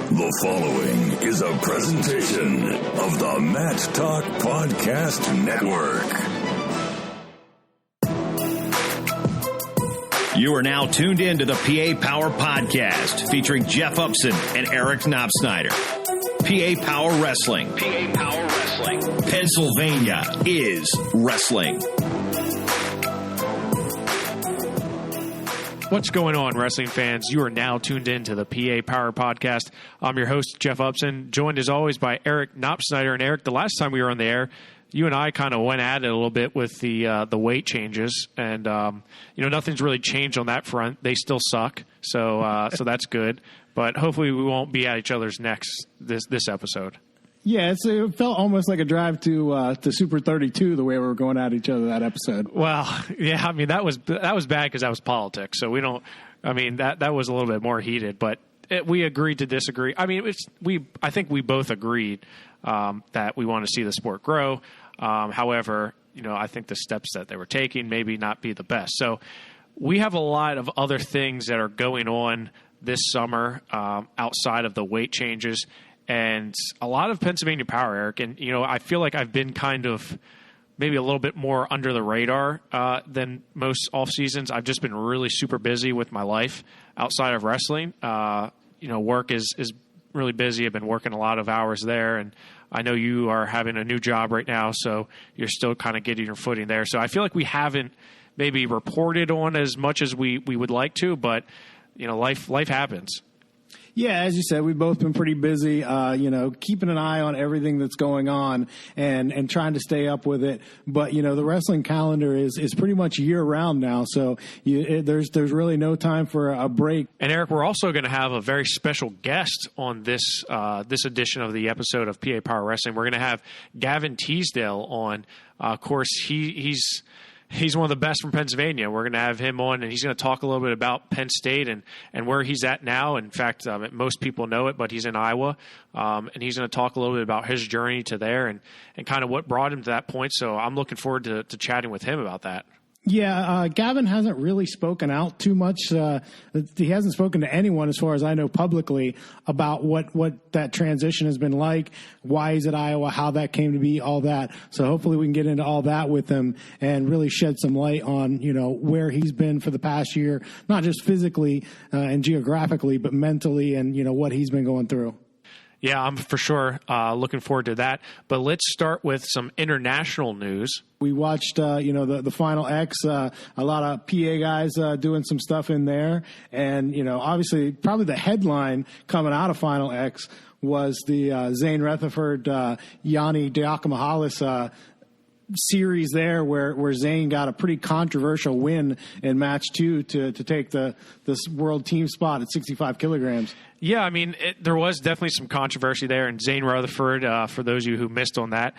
The following is a presentation of the Mat Talk Podcast Network. You are now tuned in to the PA Power Podcast, featuring Jeff Upson and Eric Knopsnyder. PA Power Wrestling. PA Power Wrestling. Pennsylvania is wrestling. What's going on, wrestling fans? You are now tuned in to the PA Power Podcast. I'm your host, Jeff Upson, joined as always by Eric Knopsnyder. And Eric, the last time we were on the air, you and I kind of went at it a little bit with the weight changes, and nothing's really changed on that front. They still suck, so that's good. But hopefully, we won't be at each other's necks this episode. Yeah, it felt almost like a drive to Super 32 the way we were going at each other that episode. Well, yeah, I mean that was bad because that was politics. So we don't. I mean that was a little bit more heated, but we agreed to disagree. I mean, I think we both agreed that we want to see the sport grow. However, I think the steps that they were taking maybe not be the best. So we have a lot of other things that are going on this summer outside of the weight changes. And a lot of Pennsylvania power, Eric. And, I feel like I've been kind of maybe a little bit more under the radar than most off seasons. I've just been really super busy with my life outside of wrestling. Work is really busy. I've been working a lot of hours there. And I know you are having a new job right now, so you're still kind of getting your footing there. So I feel like we haven't maybe reported on as much as we would like to, but, life happens. Yeah, as you said, we've both been pretty busy, keeping an eye on everything that's going on and trying to stay up with it. But, the wrestling calendar is pretty much year round now. So there's really no time for a break. And Eric, we're also going to have a very special guest on this edition of the episode of PA Power Wrestling. We're going to have Gavin Teasdale on. Of course, He's one of the best from Pennsylvania. We're going to have him on, and he's going to talk a little bit about Penn State and where he's at now. In fact, most people know it, but he's in Iowa, and he's going to talk a little bit about his journey to there and kind of what brought him to that point. So I'm looking forward to chatting with him about that. Yeah, Gavin hasn't really spoken out too much. He hasn't spoken to anyone, as far as I know, publicly about what that transition has been like, why he's at Iowa, how that came to be, all that. So hopefully we can get into all that with him and really shed some light on, where he's been for the past year, not just physically and geographically, but mentally and, what he's been going through. Yeah, I'm for sure looking forward to that. But let's start with some international news. We watched, the Final X, a lot of PA guys doing some stuff in there. And, obviously probably the headline coming out of Final X was the Zane Rutherford, Yanni Diakomahalis series there where Zane got a pretty controversial win in match 2 to take this world team spot at 65 kilograms. Yeah, I mean, there was definitely some controversy there, and Zane Rutherford, for those of you who missed on that,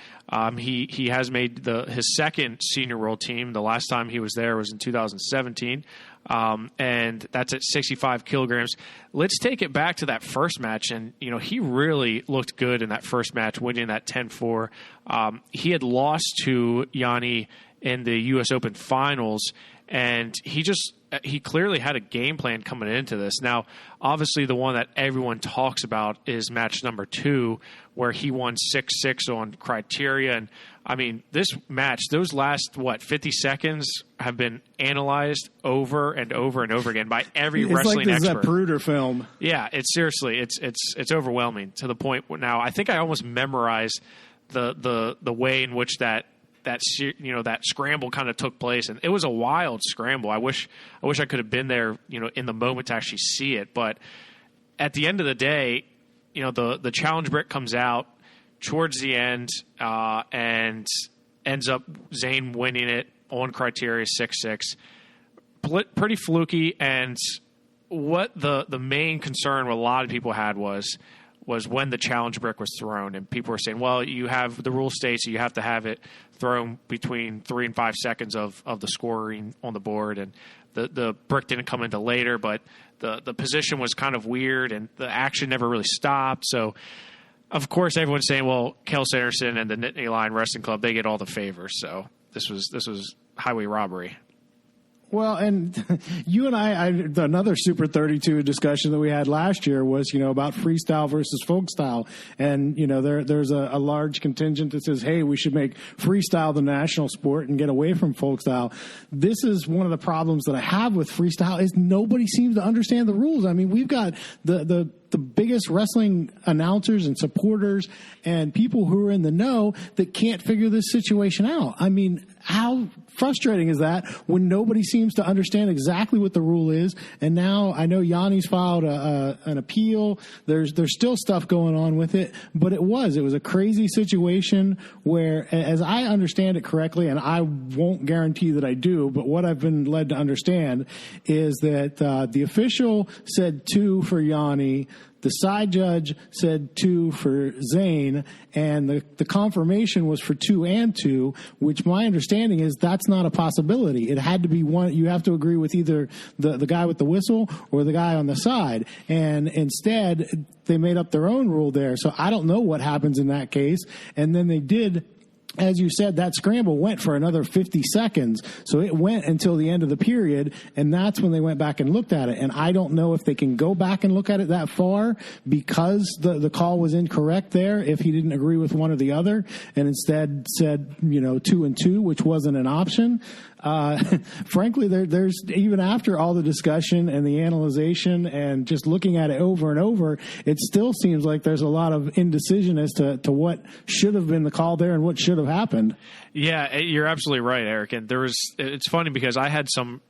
he has made his second senior world team. The last time he was there was in 2017, and that's at 65 kilograms. Let's take it back to that first match, and he really looked good in that first match, winning that 10-4. He had lost to Yanni in the U.S. Open Finals, and he clearly had a game plan coming into this. Now, obviously, the one that everyone talks about is match number 2, where he won 6-6 on criteria. And, I mean, this match, those last, 50 seconds have been analyzed over and over and over again by every wrestling expert. It's like the Zapruder film. Yeah, it's overwhelming to the point where now I think I almost memorized the way in which that scramble kind of took place, and it was a wild scramble. I wish I could have been there, in the moment to actually see it. But at the end of the day, the challenge brick comes out towards the end, and ends up Zane winning it on criteria 6-6. Pretty fluky, and what the main concern what a lot of people had was when the challenge brick was thrown, and people were saying, well, you have the rule states you have to have it thrown between 3 and 5 seconds of the scoring on the board, and the brick didn't come into later, but the position was kind of weird, and the action never really stopped. So, of course, everyone's saying, well, Kel Sanderson and the Nittany Lion Wrestling Club, they get all the favors. So this was highway robbery. Well, and you and I another Super 32 discussion that we had last year was, about freestyle versus folk style. And, there's a large contingent that says, hey, we should make freestyle the national sport and get away from folk style. This is one of the problems that I have with freestyle is nobody seems to understand the rules. I mean, we've got the biggest wrestling announcers and supporters and people who are in the know that can't figure this situation out. I mean, how frustrating is that when nobody seems to understand exactly what the rule is? And now I know Yanni's filed an appeal. There's still stuff going on with it, but it was a crazy situation where, as I understand it correctly, and I won't guarantee that I do, but what I've been led to understand is that the official said 2 for Yanni. The side judge said 2 for Zane, and the confirmation was for 2 and 2, which my understanding is that's not a possibility. It had to be one. You have to agree with either the guy with the whistle or the guy on the side. And instead, they made up their own rule there. So I don't know what happens in that case. And then they did. As you said, that scramble went for another 50 seconds. So it went until the end of the period, and that's when they went back and looked at it. And I don't know if they can go back and look at it that far because the call was incorrect there if he didn't agree with one or the other and instead said, 2 and 2, which wasn't an option. Frankly, there's even after all the discussion and the analyzation and just looking at it over and over, it still seems like there's a lot of indecision as to what should have been the call there and what should have happened. Yeah, you're absolutely right, Eric. And it's funny because I had some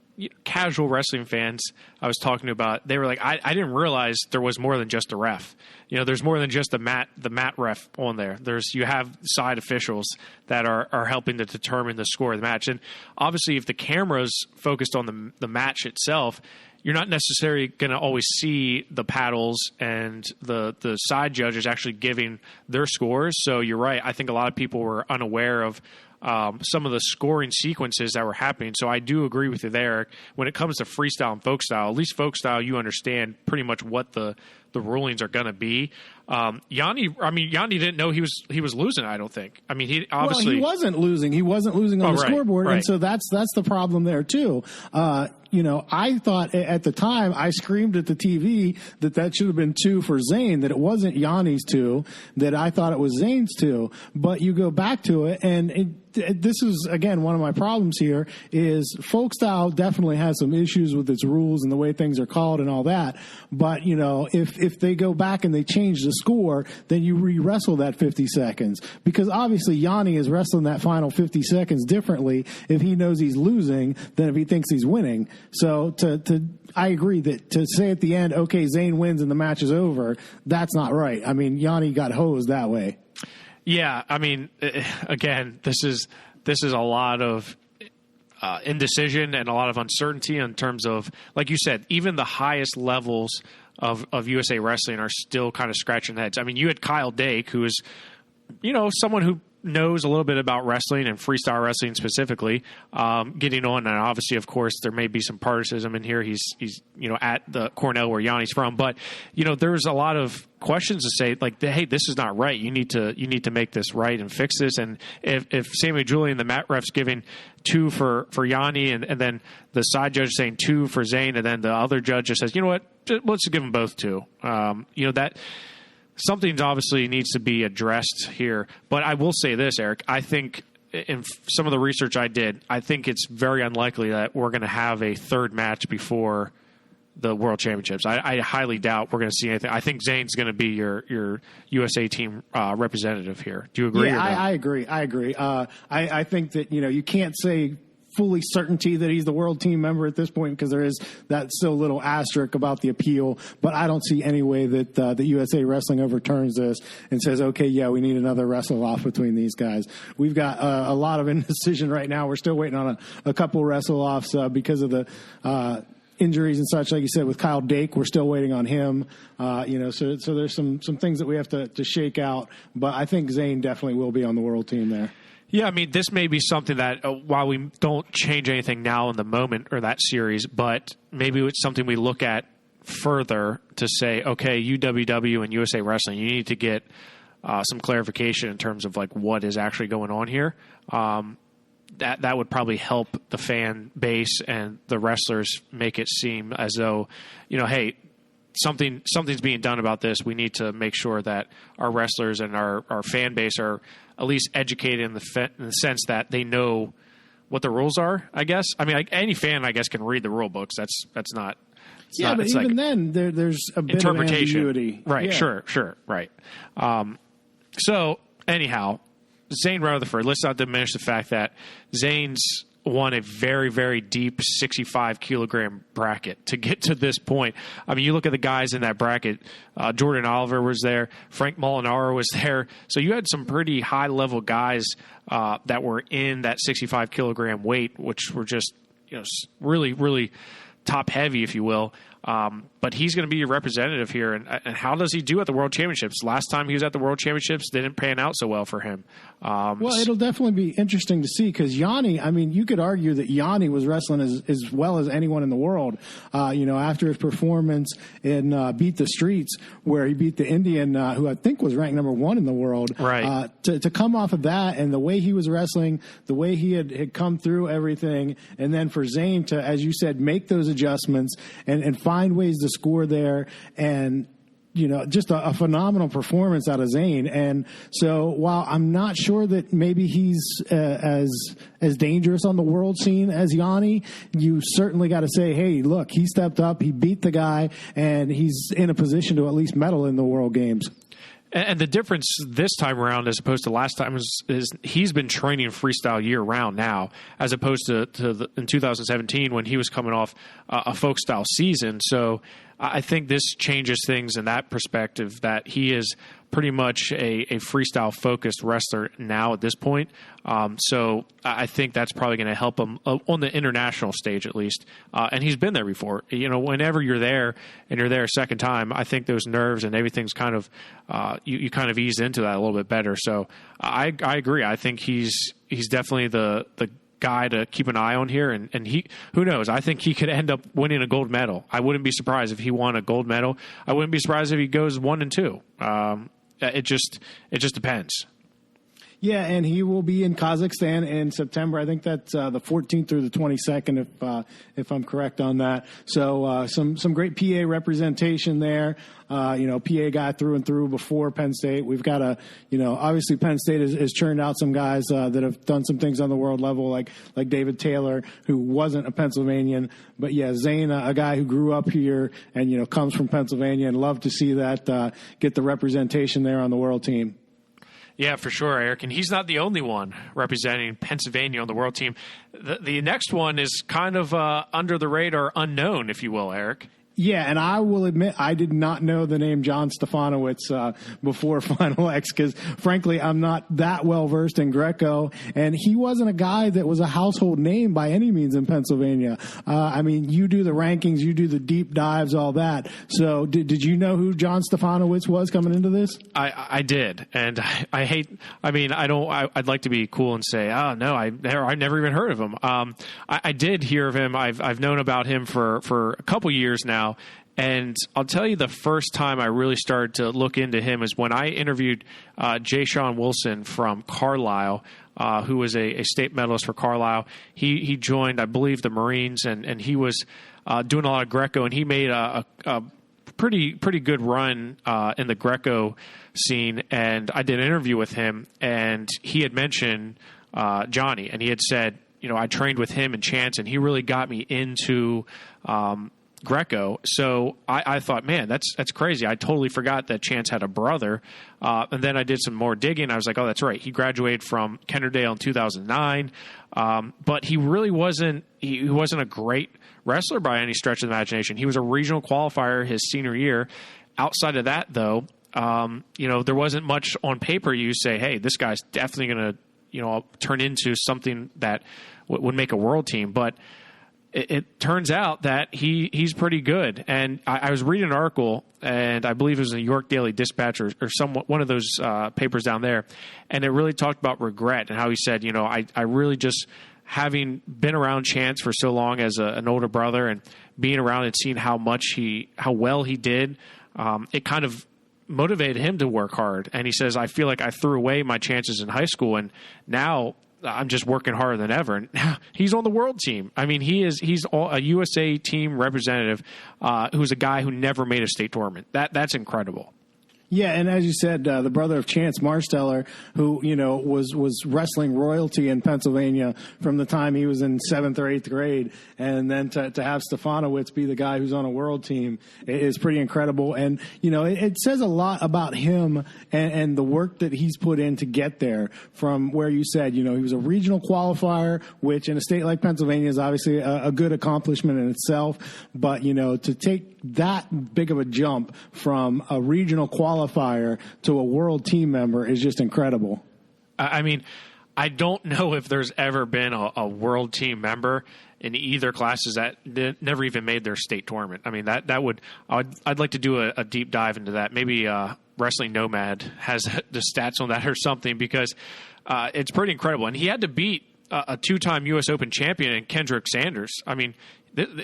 casual wrestling fans I was talking about. They were like, I didn't realize there was more than just a ref. There's more than just the mat ref on there. You have side officials that are helping to determine the score of the match. And obviously, if the camera's focused on the match itself, you're not necessarily going to always see the paddles and the side judges actually giving their scores. So you're right. I think a lot of people were unaware of some of the scoring sequences that were happening. So I do agree with you there. When it comes to freestyle and folk style, at least folk style, you understand pretty much what the rulings are going to be. Yanni didn't know he was losing. I don't think. I mean, he obviously he wasn't losing. He wasn't losing on the scoreboard, right. And so that's the problem there too. I thought at the time I screamed at the TV that should have been 2 for Zane, that it wasn't Yanni's 2, that I thought it was Zane's 2. But you go back to it, and this is again one of my problems here is folk style definitely has some issues with its rules and the way things are called and all that. But if they go back and they change the score, then you re-wrestle that 50 seconds because obviously Yanni is wrestling that final 50 seconds differently if he knows he's losing than if he thinks he's winning. So I agree that to say at the end, okay, Zane wins and the match is over, that's not right. I mean, Yanni got hosed that way. Yeah, I mean, again, this is a lot of indecision and a lot of uncertainty in terms of, like you said, even the highest levels of USA Wrestling are still kind of scratching heads. I mean, you had Kyle Dake, who is, someone who knows a little bit about wrestling and freestyle wrestling specifically, getting on. And obviously, of course, there may be some partisanship in here. He's at the Cornell where Yanni's from, but there's a lot of questions to say like, hey, this is not right. You need to make this right and fix this. And if Sammy Julian, the mat ref's giving 2 for Yanni, and then the side judge saying 2 for Zane, and then the other judge just says, you know what, let's just give them both 2. That. Something obviously needs to be addressed here. But I will say this, Eric. I think in some of the research I did, I think it's very unlikely that we're going to have a third match before the World Championships. I highly doubt we're going to see anything. I think Zane's going to be your USA team representative here. Do you agree? Yeah, I agree. I think that, you can't say fully certainty that he's the world team member at this point because there is that still little asterisk about the appeal. But I don't see any way that the USA Wrestling overturns this and says, okay, yeah, we need another wrestle off between these guys. We've got a lot of indecision right now. We're still waiting on a couple wrestle offs because of the injuries and such. Like you said, with Kyle Dake, we're still waiting on him. So there's some things that we have to shake out. But I think Zane definitely will be on the world team there. Yeah, I mean, this may be something that while we don't change anything now in the moment or that series, but maybe it's something we look at further to say, okay, UWW and USA Wrestling, you need to get some clarification in terms of like what is actually going on here. that would probably help the fan base and the wrestlers make it seem as though, hey, something's being done about this. We need to make sure that our wrestlers and our fan base are at least educated in the sense that they know what the rules are, I guess. I mean, like any fan, I guess, can read the rule books. That's not. Yeah, but even then, there's a bit of ambiguity. Right, yeah. Sure, right. So, anyhow, Zane Rutherford, let's not diminish the fact that Zane's won a very, very deep 65-kilogram bracket to get to this point. I mean, you look at the guys in that bracket. Jordan Oliver was there. Frank Molinaro was there. So you had some pretty high-level guys that were in that 65-kilogram weight, which were just really, really top-heavy, if you will. But he's going to be your representative here. And how does he do at the World Championships? Last time he was at the World Championships, didn't pan out so well for him. Well, it'll definitely be interesting to see because Yanni, I mean, you could argue that Yanni was wrestling as well as anyone in the world. After his performance in Beat the Streets, where he beat the Indian, who I think was ranked number 1 in the world. Right. To come off of that and the way he was wrestling, the way he had come through everything, and then for Zane to, as you said, make those adjustments and find ways to score there and just a phenomenal performance out of Zane. And so while I'm not sure that maybe he's as dangerous on the world scene as Yanni, you certainly got to say, hey, look, he stepped up, he beat the guy, and he's in a position to at least medal in the World Games. And the difference this time around as opposed to last time is he's been training freestyle year-round now as opposed to in 2017 when he was coming off a folk-style season. So I think this changes things in that perspective that he is pretty much a freestyle-focused wrestler now at this point. So I think that's probably going to help him on the international stage at least. And he's been there before. Whenever you're there and you're there a second time, I think those nerves and everything's kind of you kind of ease into that a little bit better. So I agree. I think he's definitely the guy to keep an eye on here, and he, who knows, I think he could end up winning a gold medal. I wouldn't be surprised if he won a gold medal. I wouldn't be surprised if he goes 1 and 2. It just depends. Yeah, and he will be in Kazakhstan in September. I think that's the 14th through the 22nd, if I'm correct on that. So some great PA representation there. PA guy through and through before Penn State. We've got obviously Penn State has churned out some guys that have done some things on the world level, like David Taylor, who wasn't a Pennsylvanian. But yeah, Zane, a guy who grew up here and, comes from Pennsylvania, and love to see that get the representation there on the world team. Yeah, for sure, Eric. And he's not the only one representing Pennsylvania on the world team. The next one is kind of under the radar, unknown, if you will, Eric. Yeah, and I will admit I did not know the name John Stefanowicz before Final X because, frankly, I'm not that well-versed in Greco, and he wasn't a guy that was a household name by any means in Pennsylvania. You do the rankings, you do the deep dives, all that. So did you know who John Stefanowicz was coming into this? I did, and I hate – I'd like to be cool and say, oh, no, I've never even heard of him. I did hear of him. I've known about him for a couple years now. And I'll tell you, the first time I really started to look into him is when I interviewed Jay Sean Wilson from Carlisle, who was a state medalist for Carlisle. He joined, I believe, the Marines, and he was doing a lot of Greco, and he made a pretty good run in the Greco scene. And I did an interview with him, and he had mentioned Johnny, and he had said, I trained with him and Chance, and he really got me into Greco. So I thought, man, that's crazy. I totally forgot that Chance had a brother. And then I did some more digging. I was like, oh, that's right. He graduated from Kenderdale in 2009. But he really wasn't a great wrestler by any stretch of the imagination. He was a regional qualifier his senior year. Outside of that, though, there wasn't much on paper you say, hey, this guy's definitely going to, turn into something that would make a world team. But it turns out that he's pretty good. And I was reading an article, and I believe it was the New York Daily Dispatch or one of those papers down there, and it really talked about regret and how he said, I really just, having been around Chance for so long as an older brother and being around and seeing how well he did, it kind of motivated him to work hard. And he says, I feel like I threw away my chances in high school, and now I'm just working harder than ever. And he's on the world team. I mean, he's a USA team representative who's a guy who never made a state tournament. That's incredible. Yeah, and as you said, the brother of Chance Marsteller, who was wrestling royalty in Pennsylvania from the time he was in 7th or 8th grade, and then to have Stefanowicz be the guy who's on a world team is pretty incredible. And it says a lot about him and the work that he's put in to get there. From where you said, he was a regional qualifier, which in a state like Pennsylvania is obviously a good accomplishment in itself. But to take that big of a jump from a regional qualifier to a world team member is just incredible. I mean, I don't know if there's ever been a world team member in either classes that never even made their state tournament. I mean, I'd like to do a deep dive into that. Maybe Wrestling Nomad has the stats on that or something, because it's pretty incredible. And he had to beat a 2-time U.S. Open champion in Kendrick Sanders. I mean,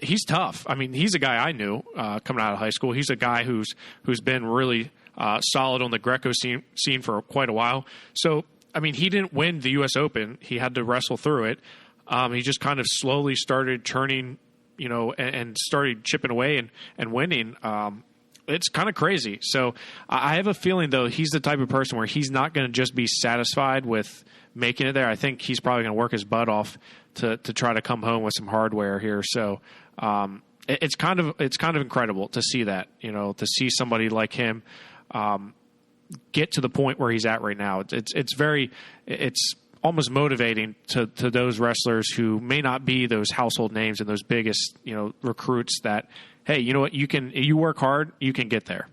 he's tough. I mean, he's a guy I knew coming out of high school. He's a guy who's been really solid on the Greco scene for quite a while. So, I mean, he didn't win the U.S. Open. He had to wrestle through it. He just kind of slowly started turning, and started chipping away and winning. It's kind of crazy. So I have a feeling, though, he's the type of person where he's not going to just be satisfied with making it there. I think he's probably going to work his butt off to try to come home with some hardware here. So it's kind of incredible to see that, to see somebody like him get to the point where he's at right now. It's almost motivating to those wrestlers who may not be those household names and those biggest, recruits that, hey, you know what, you work hard, you can get there.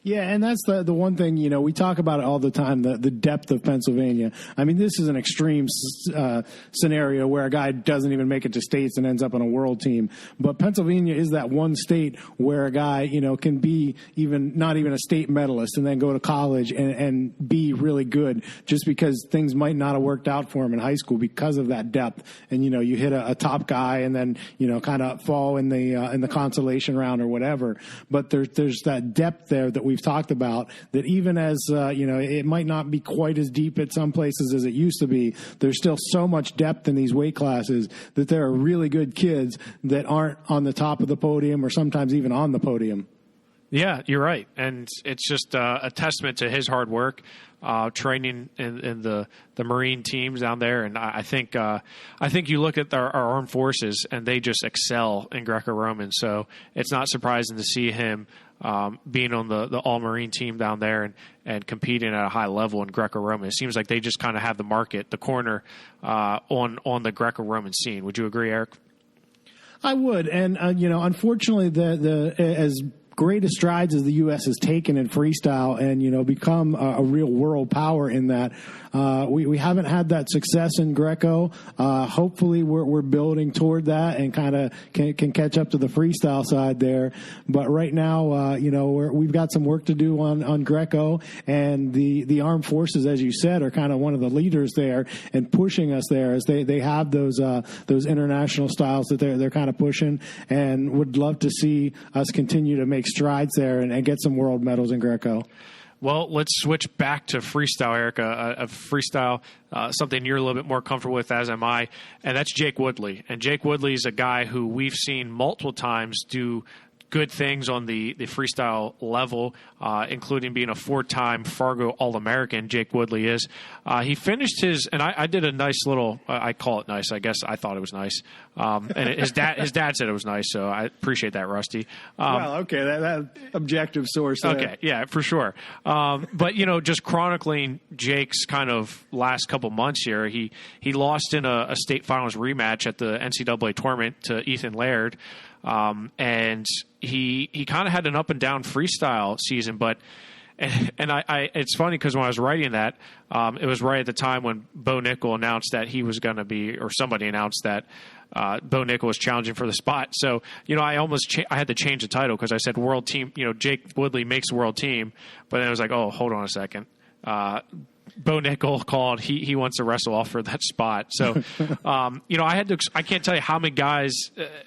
Yeah, and that's the one thing, we talk about it all the time, the depth of Pennsylvania. I mean, this is an extreme scenario where a guy doesn't even make it to states and ends up on a world team. But Pennsylvania is that one state where a guy, can be not even a state medalist and then go to college and be really good just because things might not have worked out for him in high school because of that depth. And, you hit a top guy and then, kind of fall in the consolation round or whatever. But there's that depth there that we've talked about, that even as it might not be quite as deep at some places as it used to be, there's still so much depth in these weight classes that there are really good kids that aren't on the top of the podium or sometimes even on the podium. Yeah, you're right. And it's just a testament to his hard work, training in the Marine teams down there. And I think you look at our armed forces and they just excel in Greco-Roman. So it's not surprising to see him being on the all-Marine team down there and competing at a high level in Greco-Roman. It seems like they just kind of have the corner on the Greco-Roman scene. Would you agree, Eric? I would. And, unfortunately, as great strides as the U.S. has taken in freestyle and, become a real world power in that, we haven't had that success in Greco. Hopefully we're building toward that and kind of can catch up to the freestyle side there. But right now, we've got some work to do on Greco, and the armed forces, as you said, are kind of one of the leaders there and pushing us there as they have those international styles that they're kind of pushing, and would love to see us continue to make strides there and get some world medals in Greco. Well, let's switch back to freestyle, Erica. Freestyle, something you're a little bit more comfortable with, as am I, and that's Jake Woodley. And Jake Woodley is a guy who we've seen multiple times do good things on the freestyle level, including being a 4-time Fargo All-American. Jake Woodley is. He finished his, and I did a nice little, I call it nice, I guess I thought it was nice. And his dad said it was nice, so I appreciate that, Rusty. Well, okay, that objective source there. Okay, yeah, for sure. But, just chronicling Jake's kind of last couple months here, he lost in a state finals rematch at the NCAA tournament to Ethan Laird. And he kind of had an up and down freestyle season, but I it's funny because when I was writing that, it was right at the time when Bo Nickel announced that he was going to be, or somebody announced that Bo Nickel was challenging for the spot. So, I almost I had to change the title because I said world team, Jake Woodley makes the world team, but then I was like, oh, hold on a second. Bo Nickel called. He wants to wrestle off for that spot. So, I can't tell you how many guys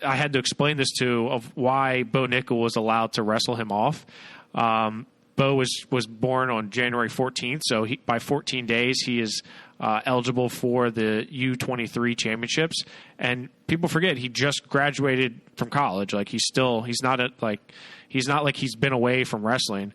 I had to explain this to of why Bo Nickel was allowed to wrestle him off. Bo was born on January 14th, so by 14 days he is eligible for the U23 championships. And people forget he just graduated from college. Like he's not like he's been away from wrestling.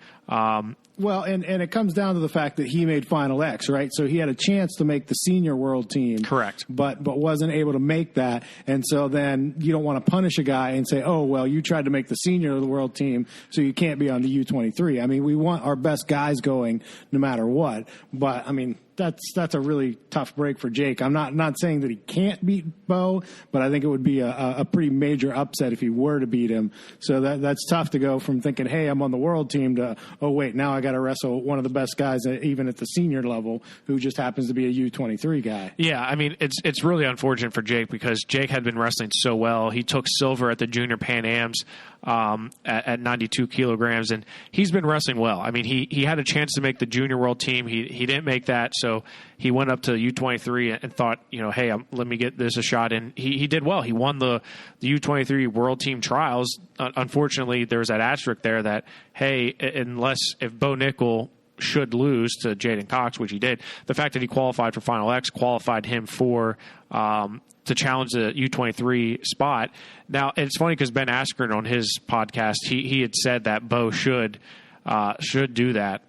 Well, and it comes down to the fact that he made Final X, right? So he had a chance to make the senior world team. Correct. But wasn't able to make that. And so then you don't want to punish a guy and say, oh, well, you tried to make the senior world team, so you can't be on the U23. I mean, we want our best guys going no matter what. But, I mean, that's a really tough break for Jake. I'm not saying that he can't beat Bo, but I think it would be a pretty major upset if he were to beat him. So that's tough to go from thinking, hey, I'm on the world team to, oh, wait, now I got to wrestle one of the best guys, even at the senior level, who just happens to be a U23 guy. Yeah, I mean, it's really unfortunate for Jake because Jake had been wrestling so well. He took silver at the Junior Pan Ams at 92 kilograms, and he's been wrestling well. I mean, he had a chance to make the junior world team. He didn't make that, so he went up to U23 and thought, hey, let me get this a shot. And he did well. He won the U23 world team trials. Unfortunately, there's that asterisk there that, hey, if Bo Nickel should lose to Jaden Cox, which he did, the fact that he qualified for Final X qualified him for to challenge the U23 spot. Now, it's funny because Ben Askren on his podcast, he had said that Bo should do that.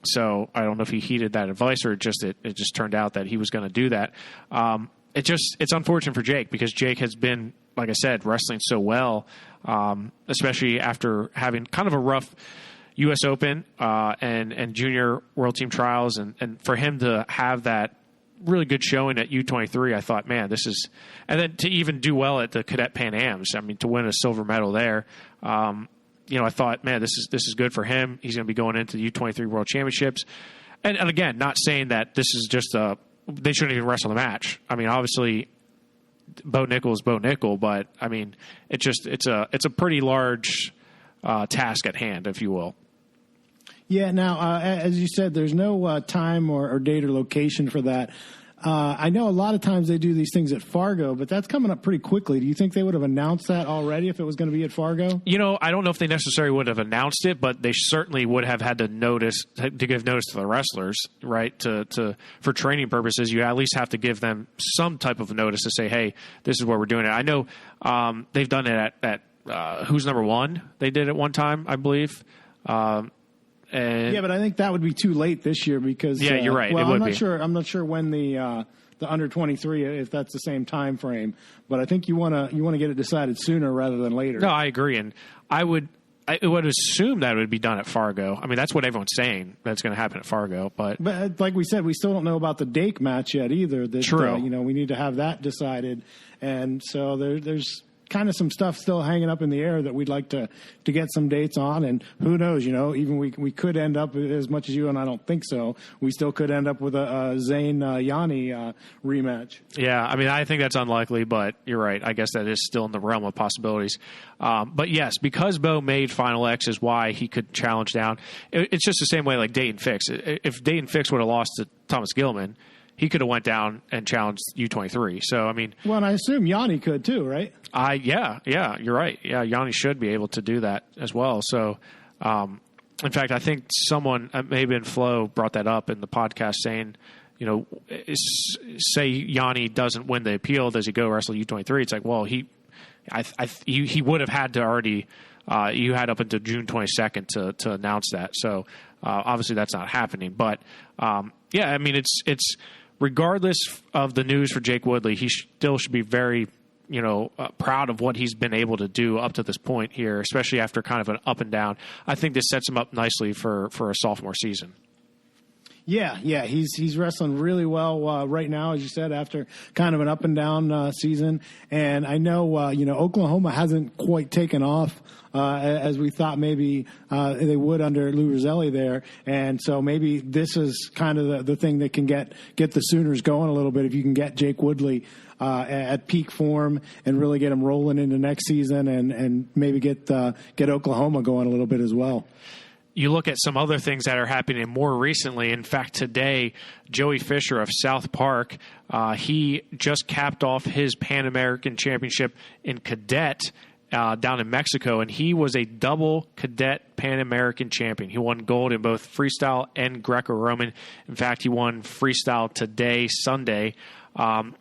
So I don't know if he heeded that advice or it just turned out that he was going to do that. It's unfortunate for Jake because Jake has been, like I said, wrestling so well, especially after having kind of a rough U.S. Open and junior world team trials, and for him to have that really good showing at U23, I thought, man, this is, and then to even do well at the Cadet Pan Ams, I mean, to win a silver medal there, I thought, man, this is good for him. He's going to be going into the U23 World Championships, and again, not saying that this is just they shouldn't even wrestle the match. I mean, obviously, Bo Nickel is Bo Nickel, but I mean, it's a pretty large task at hand, if you will. Yeah. Now, as you said, there's no time or date or location for that. I know a lot of times they do these things at Fargo, but that's coming up pretty quickly. Do you think they would have announced that already if it was going to be at Fargo? I don't know if they necessarily would have announced it, but they certainly would have had to give notice to the wrestlers, right? For training purposes, you at least have to give them some type of notice to say, hey, this is where we're doing it. I know they've done it at Who's Number One. They did it one time, I believe. But I think that would be too late this year because you're right. Well, I'm not sure when the under 23 if that's the same time frame, but I think you want to get it decided sooner rather than later. No, I agree, and I would assume that it would be done at Fargo. I mean, that's what everyone's saying that's going to happen at Fargo, but like we said, we still don't know about the Dake match yet either. True. We need to have that decided, and so there's kind of some stuff still hanging up in the air that we'd like to get some dates on, and who knows, even we could end up, as much as you and I don't think so, we still could end up with a Zane Yanni rematch. Yeah, I mean, I think that's unlikely, but you're right. I guess that is still in the realm of possibilities. But yes, because Bo made Final X is why he could challenge down. It's just the same way like Dayton Fix. If Dayton Fix would have lost to Thomas Gilman, he could have went down and challenged U23. So, I mean... Well, and I assume Yanni could too, right? Yeah, you're right. Yeah, Yanni should be able to do that as well. So, in fact, I think someone, maybe in Flo, brought that up in the podcast saying, say Yanni doesn't win the appeal, does he go wrestle U23? It's like, well, he would have had to already... you had up until June 22nd to announce that. So, obviously that's not happening. But, I mean, it's regardless of the news for Jake Woodley, he still should be very, proud of what he's been able to do up to this point here, especially after kind of an up and down. I think this sets him up nicely for a sophomore season. Yeah, he's wrestling really well right now, as you said, after kind of an up and down season. And I know, Oklahoma hasn't quite taken off as we thought maybe they would under Lou Roselli there. And so maybe this is kind of the thing that can get the Sooners going a little bit if you can get Jake Woodley at peak form and really get him rolling into next season and maybe get Oklahoma going a little bit as well. You look at some other things that are happening more recently. In fact, today, Joey Fisher of South Park, he just capped off his Pan American Championship in cadet down in Mexico, and he was a double cadet Pan American champion. He won gold in both freestyle and Greco-Roman. In fact, he won freestyle today, Sunday.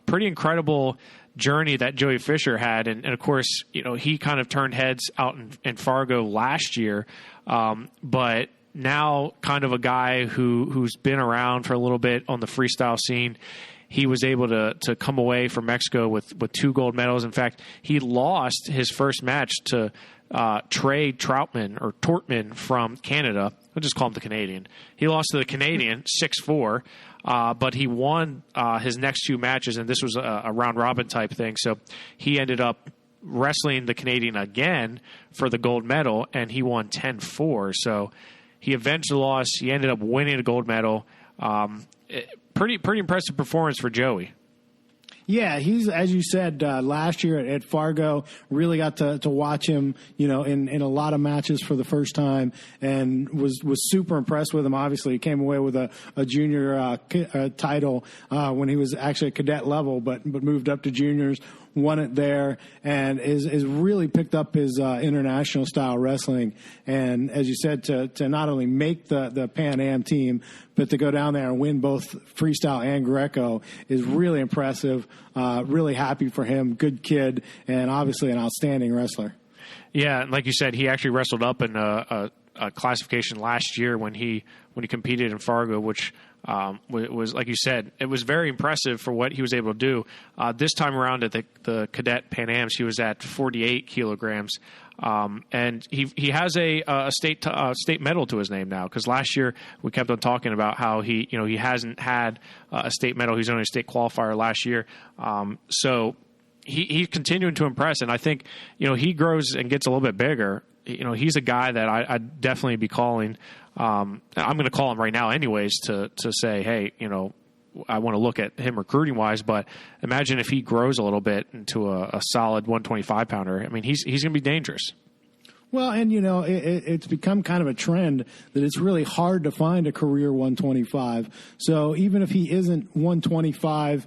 Pretty incredible journey that Joey Fisher had, and of course, he kind of turned heads out in Fargo last year, but now kind of a guy who's been around for a little bit on the freestyle scene. He was able to come away from Mexico with 2 gold medals. In fact, he lost his first match to Trey Tortman from Canada. We'll just call him the Canadian. He lost to the Canadian 6-4, but he won his next 2 matches, and this was a round-robin type thing. So he ended up wrestling the Canadian again for the gold medal, and he won 10-4. So he avenged the loss. He ended up winning a gold medal. Pretty impressive performance for Joey. Yeah, he's, as you said, last year at Fargo, really got to watch him, in a lot of matches for the first time, and was super impressed with him. Obviously, he came away with a junior title when he was actually at cadet level, but moved up to juniors, won it there, and is really picked up his international style wrestling. And as you said, to not only make the Pan Am team, but to go down there and win both freestyle and Greco is really impressive. Really happy for him. Good kid, and obviously an outstanding wrestler. Yeah, and like you said, he actually wrestled up in a classification last year when he competed in Fargo, which was, like you said, it was very impressive for what he was able to do. This time around at the Cadet Pan Ams, he was at 48 kilograms. And he has a state medal to his name now, because last year we kept on talking about how he hasn't had a state medal. He's only a state qualifier last year. So he's continuing to impress, and I think he grows and gets a little bit bigger. He's a guy that I'd definitely be calling. I'm going to call him right now anyways to say, hey, I want to look at him recruiting wise, but imagine if he grows a little bit into a solid 125 pounder. I mean, he's going to be dangerous. Well, and it's become kind of a trend that it's really hard to find a career 125. So even if he isn't 125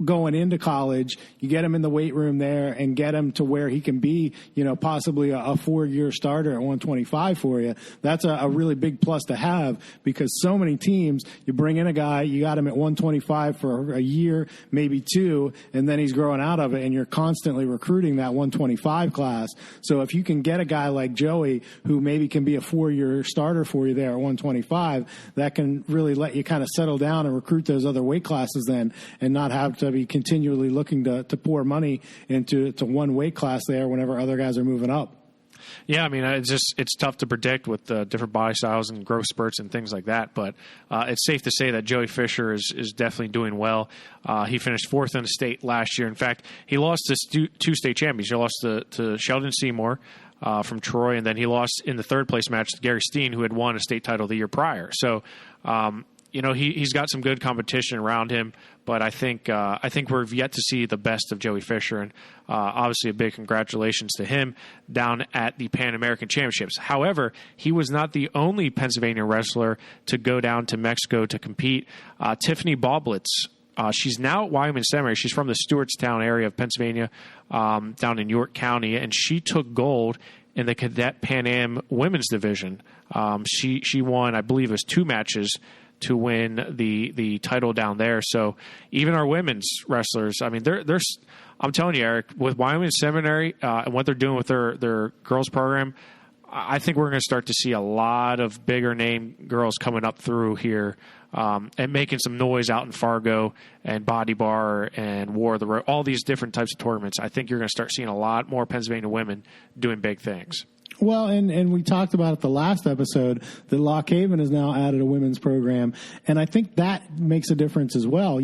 going into college, you get him in the weight room there and get him to where he can be, possibly a 4-year starter at 125 for you. That's a really big plus to have, because so many teams, you bring in a guy, you got him at 125 for a year, maybe 2, and then he's growing out of it, and you're constantly recruiting that 125 class. So if you can get a guy like Joey, who maybe can be a 4-year starter for you there at 125, that can really let you kind of settle down and recruit those other weight classes then, and not have to be continually looking to pour money into one weight class there whenever other guys are moving up. Yeah, I mean, it's tough to predict with different body styles and growth spurts and things like that, but it's safe to say that Joey Fisher is definitely doing well. He finished 4th in the state last year. In fact, he lost to 2 state champions. He lost to Sheldon Seymour from Troy, and then he lost in the 3rd place match to Gary Steen, who had won a state title the year prior. So, he's got some good competition around him, but I think we're yet to see the best of Joey Fisher, and obviously a big congratulations to him down at the Pan American Championships. However, he was not the only Pennsylvania wrestler to go down to Mexico to compete. Tiffany Boblitz, she's now at Wyoming Seminary. She's from the Stewartstown area of Pennsylvania, down in York County, and she took gold in the Cadet Pan Am women's division. She won, I believe it was 2 matches to win the title down there. So even our women's wrestlers, I mean, there's I'm telling you, Eric, with Wyoming Seminary and what they're doing with their girls program, I think we're going to start to see a lot of bigger name girls coming up through here and making some noise out in Fargo and Body Bar and War of the Road, all these different types of tournaments. I think you're going to start seeing a lot more Pennsylvania women doing big things. Well, and we talked about it the last episode that Lock Haven has now added a women's program, and I think that makes a difference as well.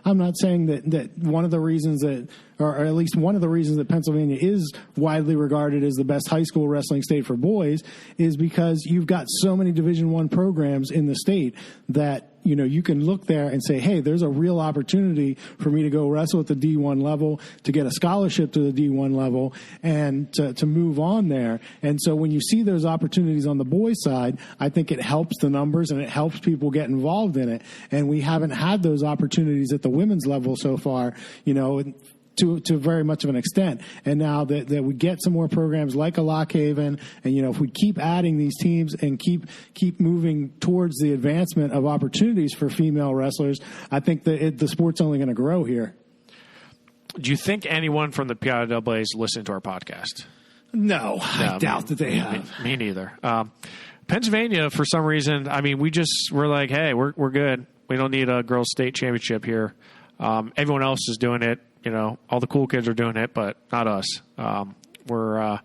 I'm not saying that one of the reasons that, or at least one of the reasons that Pennsylvania is widely regarded as the best high school wrestling state for boys is because you've got so many Division I programs in the state that you can look there and say, hey, there's a real opportunity for me to go wrestle at the D1 level, to get a scholarship to the D1 level, and to move on there. And so when you see those opportunities on the boys' side, I think it helps the numbers and it helps people get involved in it. And we haven't had those opportunities at the women's level so far. to very much of an extent. And now that we get some more programs like a Lock Haven, and if we keep adding these teams and keep moving towards the advancement of opportunities for female wrestlers, I think that the sport's only going to grow here. Do you think anyone from the PIAAs listened to our podcast? No, I doubt that they have. Me neither. Pennsylvania, for some reason, I mean, we're like, hey, we're good. We don't need a girls' state championship here. Everyone else is doing it. All the cool kids are doing it, but not us. We're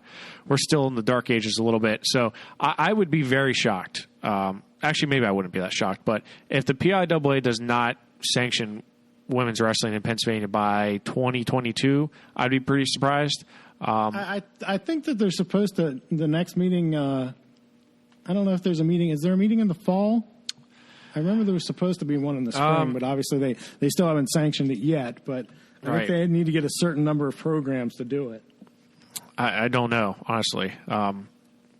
still in the dark ages a little bit. So I would be very shocked. Actually, maybe I wouldn't be that shocked. But if the PIAA does not sanction women's wrestling in Pennsylvania by 2022, I'd be pretty surprised. I think that they're supposed to. The next meeting. I don't know if there's a meeting. Is there a meeting in the fall? I remember there was supposed to be one in the spring, but obviously they still haven't sanctioned it yet. But I think they need to get a certain number of programs to do it. I don't know, honestly.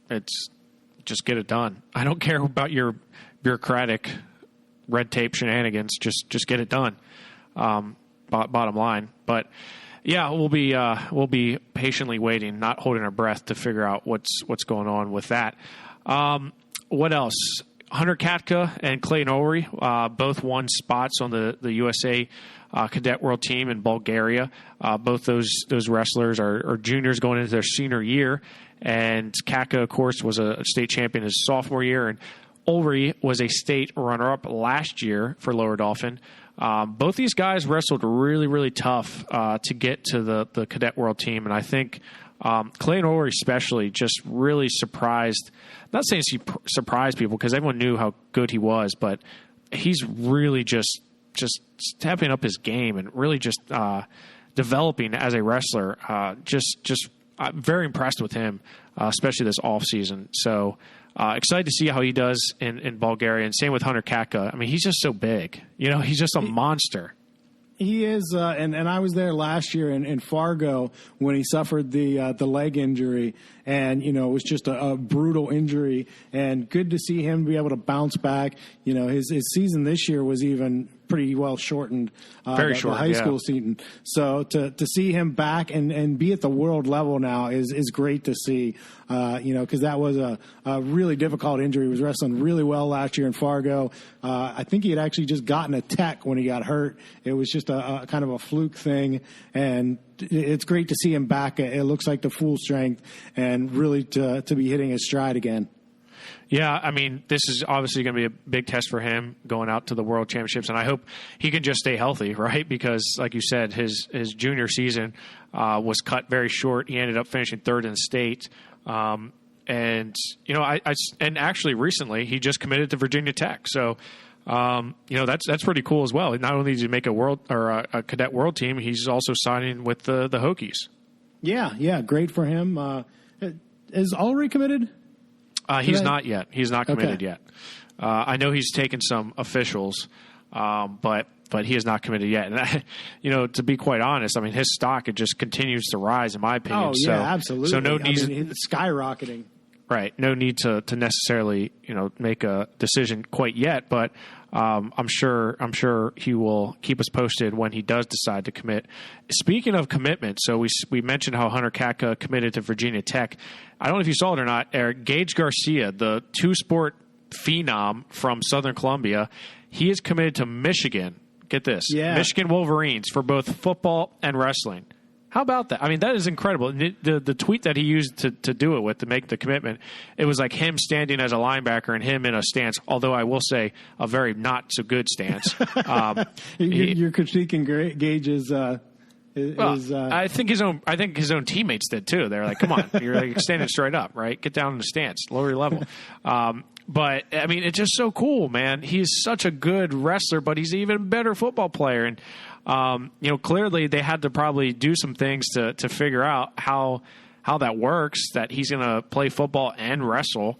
It's just get it done. I don't care about your bureaucratic red tape shenanigans. Just get it done. Bottom line, but yeah, we'll be patiently waiting, not holding our breath to figure out what's going on with that. What else? Hunter Katka and Clayton Ulrey both won spots on the USA Cadet World Team in Bulgaria. Both those wrestlers are juniors going into their senior year, and Katka, of course, was a state champion his sophomore year, and Ulrey was a state runner-up last year for Lower Dauphin. Both these guys wrestled really, really tough to get to the Cadet World Team, and I think Clayton Ulrey especially just really surprised. Not saying he surprised people because everyone knew how good he was, but he's really just stepping up his game and really just developing as a wrestler. I'm very impressed with him, especially this off season. So. Excited to see how he does in Bulgaria, and same with Hunter Katka. I mean, he's just so big. He's just a monster. He is, and I was there last year in Fargo when he suffered the leg injury, and it was just a brutal injury. And good to see him be able to bounce back. His season this year was even pretty well shortened. Very short, the high school season. So to see him back and be at the world level now is great to see. Because that was a really difficult injury. He was wrestling really well last year in Fargo. I think he had actually just gotten a tech when he got hurt. It was just a kind of a fluke thing, and it's great to see him back. It looks like the full strength and really to be hitting his stride again. Yeah, I mean, this is obviously going to be a big test for him going out to the World Championships, and I hope he can just stay healthy, right? Because, like you said, his junior season was cut very short. He ended up finishing third in state, and actually recently he just committed to Virginia Tech, so that's pretty cool as well. Not only did he make a cadet world team, he's also signing with the Hokies. Yeah, great for him. Is Ulrey committed? He's not yet. He's not committed yet. I know he's taken some officials, but he is not committed yet. And to be quite honest, I mean, his stock, it just continues to rise, in my opinion. Oh yeah, absolutely. So no need. It's skyrocketing. Right. No need to necessarily make a decision quite yet, but I'm sure he will keep us posted when he does decide to commit. Speaking of commitment, so we mentioned how Hunter Katka committed to Virginia Tech. I don't know if you saw it or not, Eric. Gage Garcia, the two-sport phenom from Southern Columbia, he is committed to Michigan. Get this. Yeah. Michigan Wolverines for both football and wrestling. How about that? I mean, that is incredible. The tweet that he used to do it with, to make the commitment, it was like him standing as a linebacker and him in a stance, although I will say a very not so good stance. You're critiquing Gage's I think his own teammates did too. They're like, "Come on, you're like standing straight up, right? Get down in the stance, lower your level." But I mean, it's just so cool, man. He's such a good wrestler, but he's an even better football player. And clearly they had to probably do some things to figure out how that works. That he's going to play football and wrestle.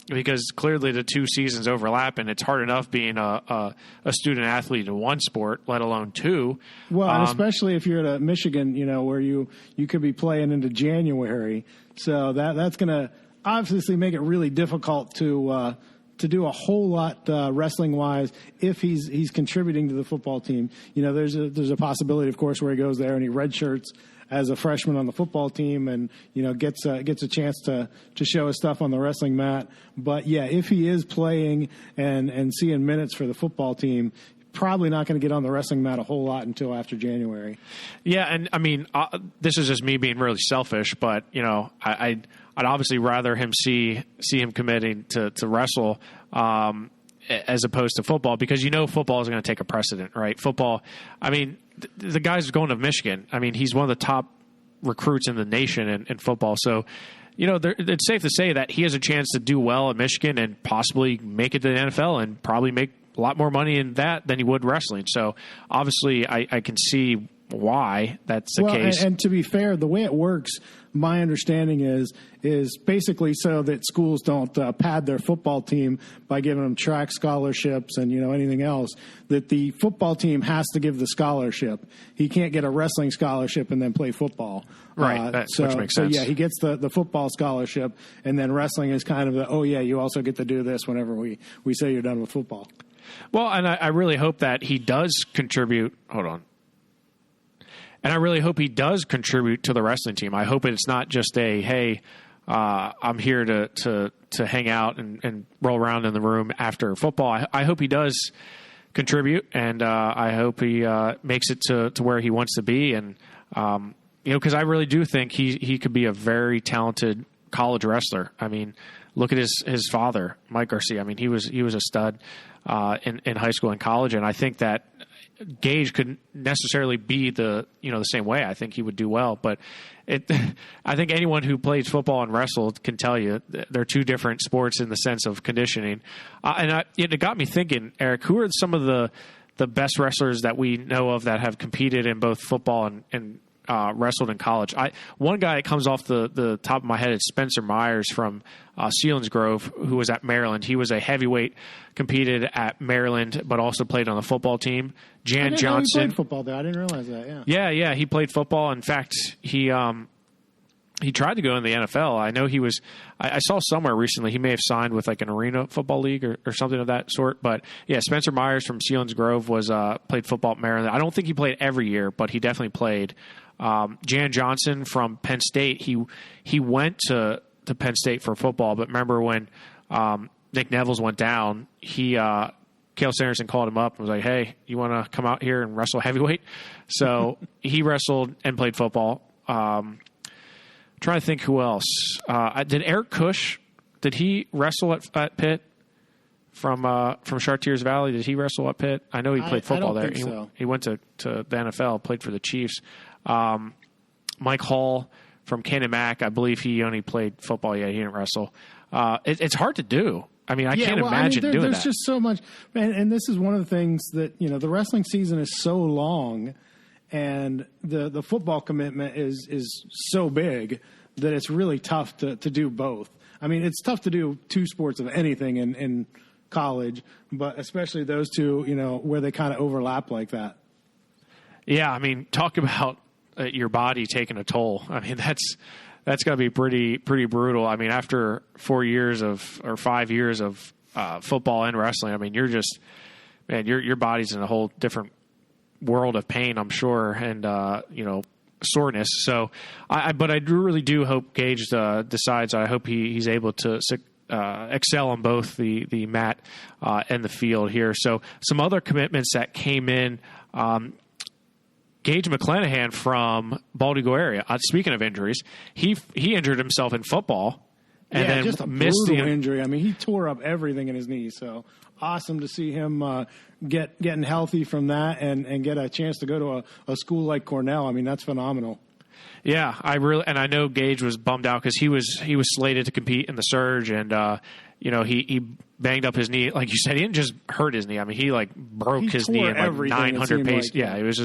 Because clearly the two seasons overlap, and it's hard enough being a student athlete in one sport, let alone two. Well, and especially if you're at a Michigan, where you could be playing into January, so that's going to obviously make it really difficult to to do a whole lot wrestling wise if he's contributing to the football team. You know, there's a possibility, of course, where he goes there and he redshirts as a freshman on the football team and, you know, gets a chance to show his stuff on the wrestling mat. But yeah, if he is playing and seeing minutes for the football team, probably not going to get on the wrestling mat a whole lot until after January. Yeah, and I mean, this is just me being really selfish, but you know, I'd obviously rather him see him committing to wrestle as opposed to football, because you know football is going to take a precedent, right? Football, I mean, the guy's going to Michigan. I mean, he's one of the top recruits in the nation in football, so. You know, it's safe to say that he has a chance to do well at Michigan and possibly make it to the NFL and probably make a lot more money in that than he would wrestling. So, obviously, I can see why that's the case. And to be fair, the way it works, my understanding is basically so that schools don't pad their football team by giving them track scholarships and, you know, anything else, that the football team has to give the scholarship. He can't get a wrestling scholarship and then play football. Right, which makes sense. So, yeah, he gets the football scholarship, and then wrestling is kind of you also get to do this whenever we say you're done with football. Well, and I really hope that he does contribute. Hold on. And I really hope he does contribute to the wrestling team. I hope it's not just hey, I'm here to hang out and roll around in the room after football. I hope he does contribute, and I hope he makes it to where he wants to be. And, you know, because I really do think he could be a very talented college wrestler. I mean, look at his father, Mike Garcia. I mean, he was a stud in high school and college, and I think that Gage couldn't necessarily be the same way. I think he would do well, but I think anyone who plays football and wrestled can tell you they're two different sports in the sense of conditioning. And it got me thinking, Eric, who are some of the best wrestlers that we know of that have competed in both football and wrestled in college? One guy that comes off the top of my head is Spencer Myers from Selinsgrove, who was at Maryland. He was a heavyweight, competed at Maryland, but also played on the football team. Jan Johnson. He played football there. I didn't realize that. Yeah. Yeah. He played football. In fact, he tried to go in the NFL. I know he was. I saw somewhere recently he may have signed with like an arena football league or something of that sort. But yeah, Spencer Myers from Selinsgrove was played football at Maryland. I don't think he played every year, but he definitely played. Jan Johnson from Penn State. He went to Penn State for football, but remember when Nick Neville's went down, Cale Sanderson called him up and was like, "Hey, you want to come out here and wrestle heavyweight?" So he wrestled and played football. Trying to think who else. Did Eric Cush? Did he wrestle at Pitt from Chartiers Valley? Did he wrestle at Pitt? I know he played football there. He went to the NFL, played for the Chiefs. Mike Hall from Canon-Mac, I believe he only played football. Yeah, he didn't wrestle. It's hard to do. I mean, I can't imagine doing that. There's just so much. And this is one of the things that, you know, the wrestling season is so long and the football commitment is so big that it's really tough to do both. I mean, it's tough to do two sports of anything in college, but especially those two, you know, where they kind of overlap like that. Yeah, I mean, talk about your body taking a toll. I mean, that's got to be pretty brutal. I mean, after 5 years of football and wrestling, I mean, you're just, man, your body's in a whole different world of pain, I'm sure, and you know, soreness. So, but I really do hope Gage decides. I hope he's able to excel on both the mat and the field here. So, some other commitments that came in. Gage McClanahan from Baldy-Go area. Speaking of injuries, he injured himself in football and then just a missed brutal injury. I mean, he tore up everything in his knee. So awesome to see him getting healthy from that and get a chance to go to a school like Cornell. I mean, that's phenomenal. Yeah, I know Gage was bummed out because he was slated to compete in the Surge, and you know, he banged up his knee. Like you said, he didn't just hurt his knee. I mean, he like broke his knee at like 900 pace. Yeah, it was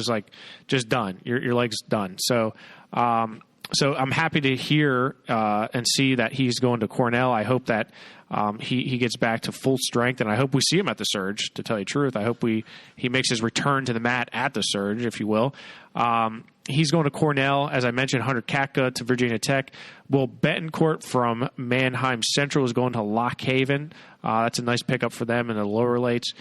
just done. Your leg's done. So, so I'm happy to hear and see that he's going to Cornell. I hope that he gets back to full strength, and I hope we see him at the Surge. To tell you the truth, I hope he makes his return to the mat at the Surge, if you will. He's going to Cornell, as I mentioned. Hunter Katka to Virginia Tech. Will Betancourt from Mannheim Central is going to Lock Haven. That's a nice pickup for them in the lower weights.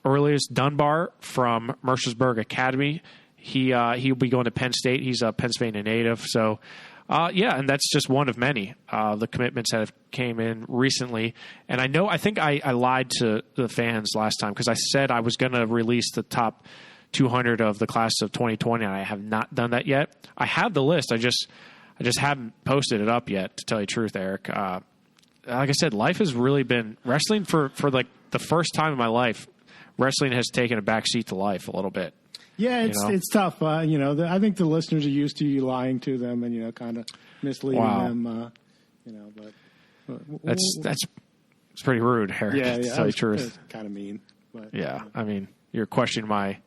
Earliest Dunbar from Mercersburg Academy. He'll be going to Penn State. He's a Pennsylvania native. So, and that's just one of many the commitments that have came in recently. And I think I lied to the fans last time because I said I was going to release the top 200 of the class of 2020, and I have not done that yet. I have the list. I just haven't posted it up yet, to tell you the truth, Eric. Like I said, life has really been wrestling for like the first time in my life. Wrestling has taken a backseat to life a little bit. Yeah, it's tough. I think the listeners are used to you lying to them and kind of misleading them. But that's pretty rude, Eric. Yeah, to tell you the truth. Kind of mean. But, yeah, I mean, you're questioning my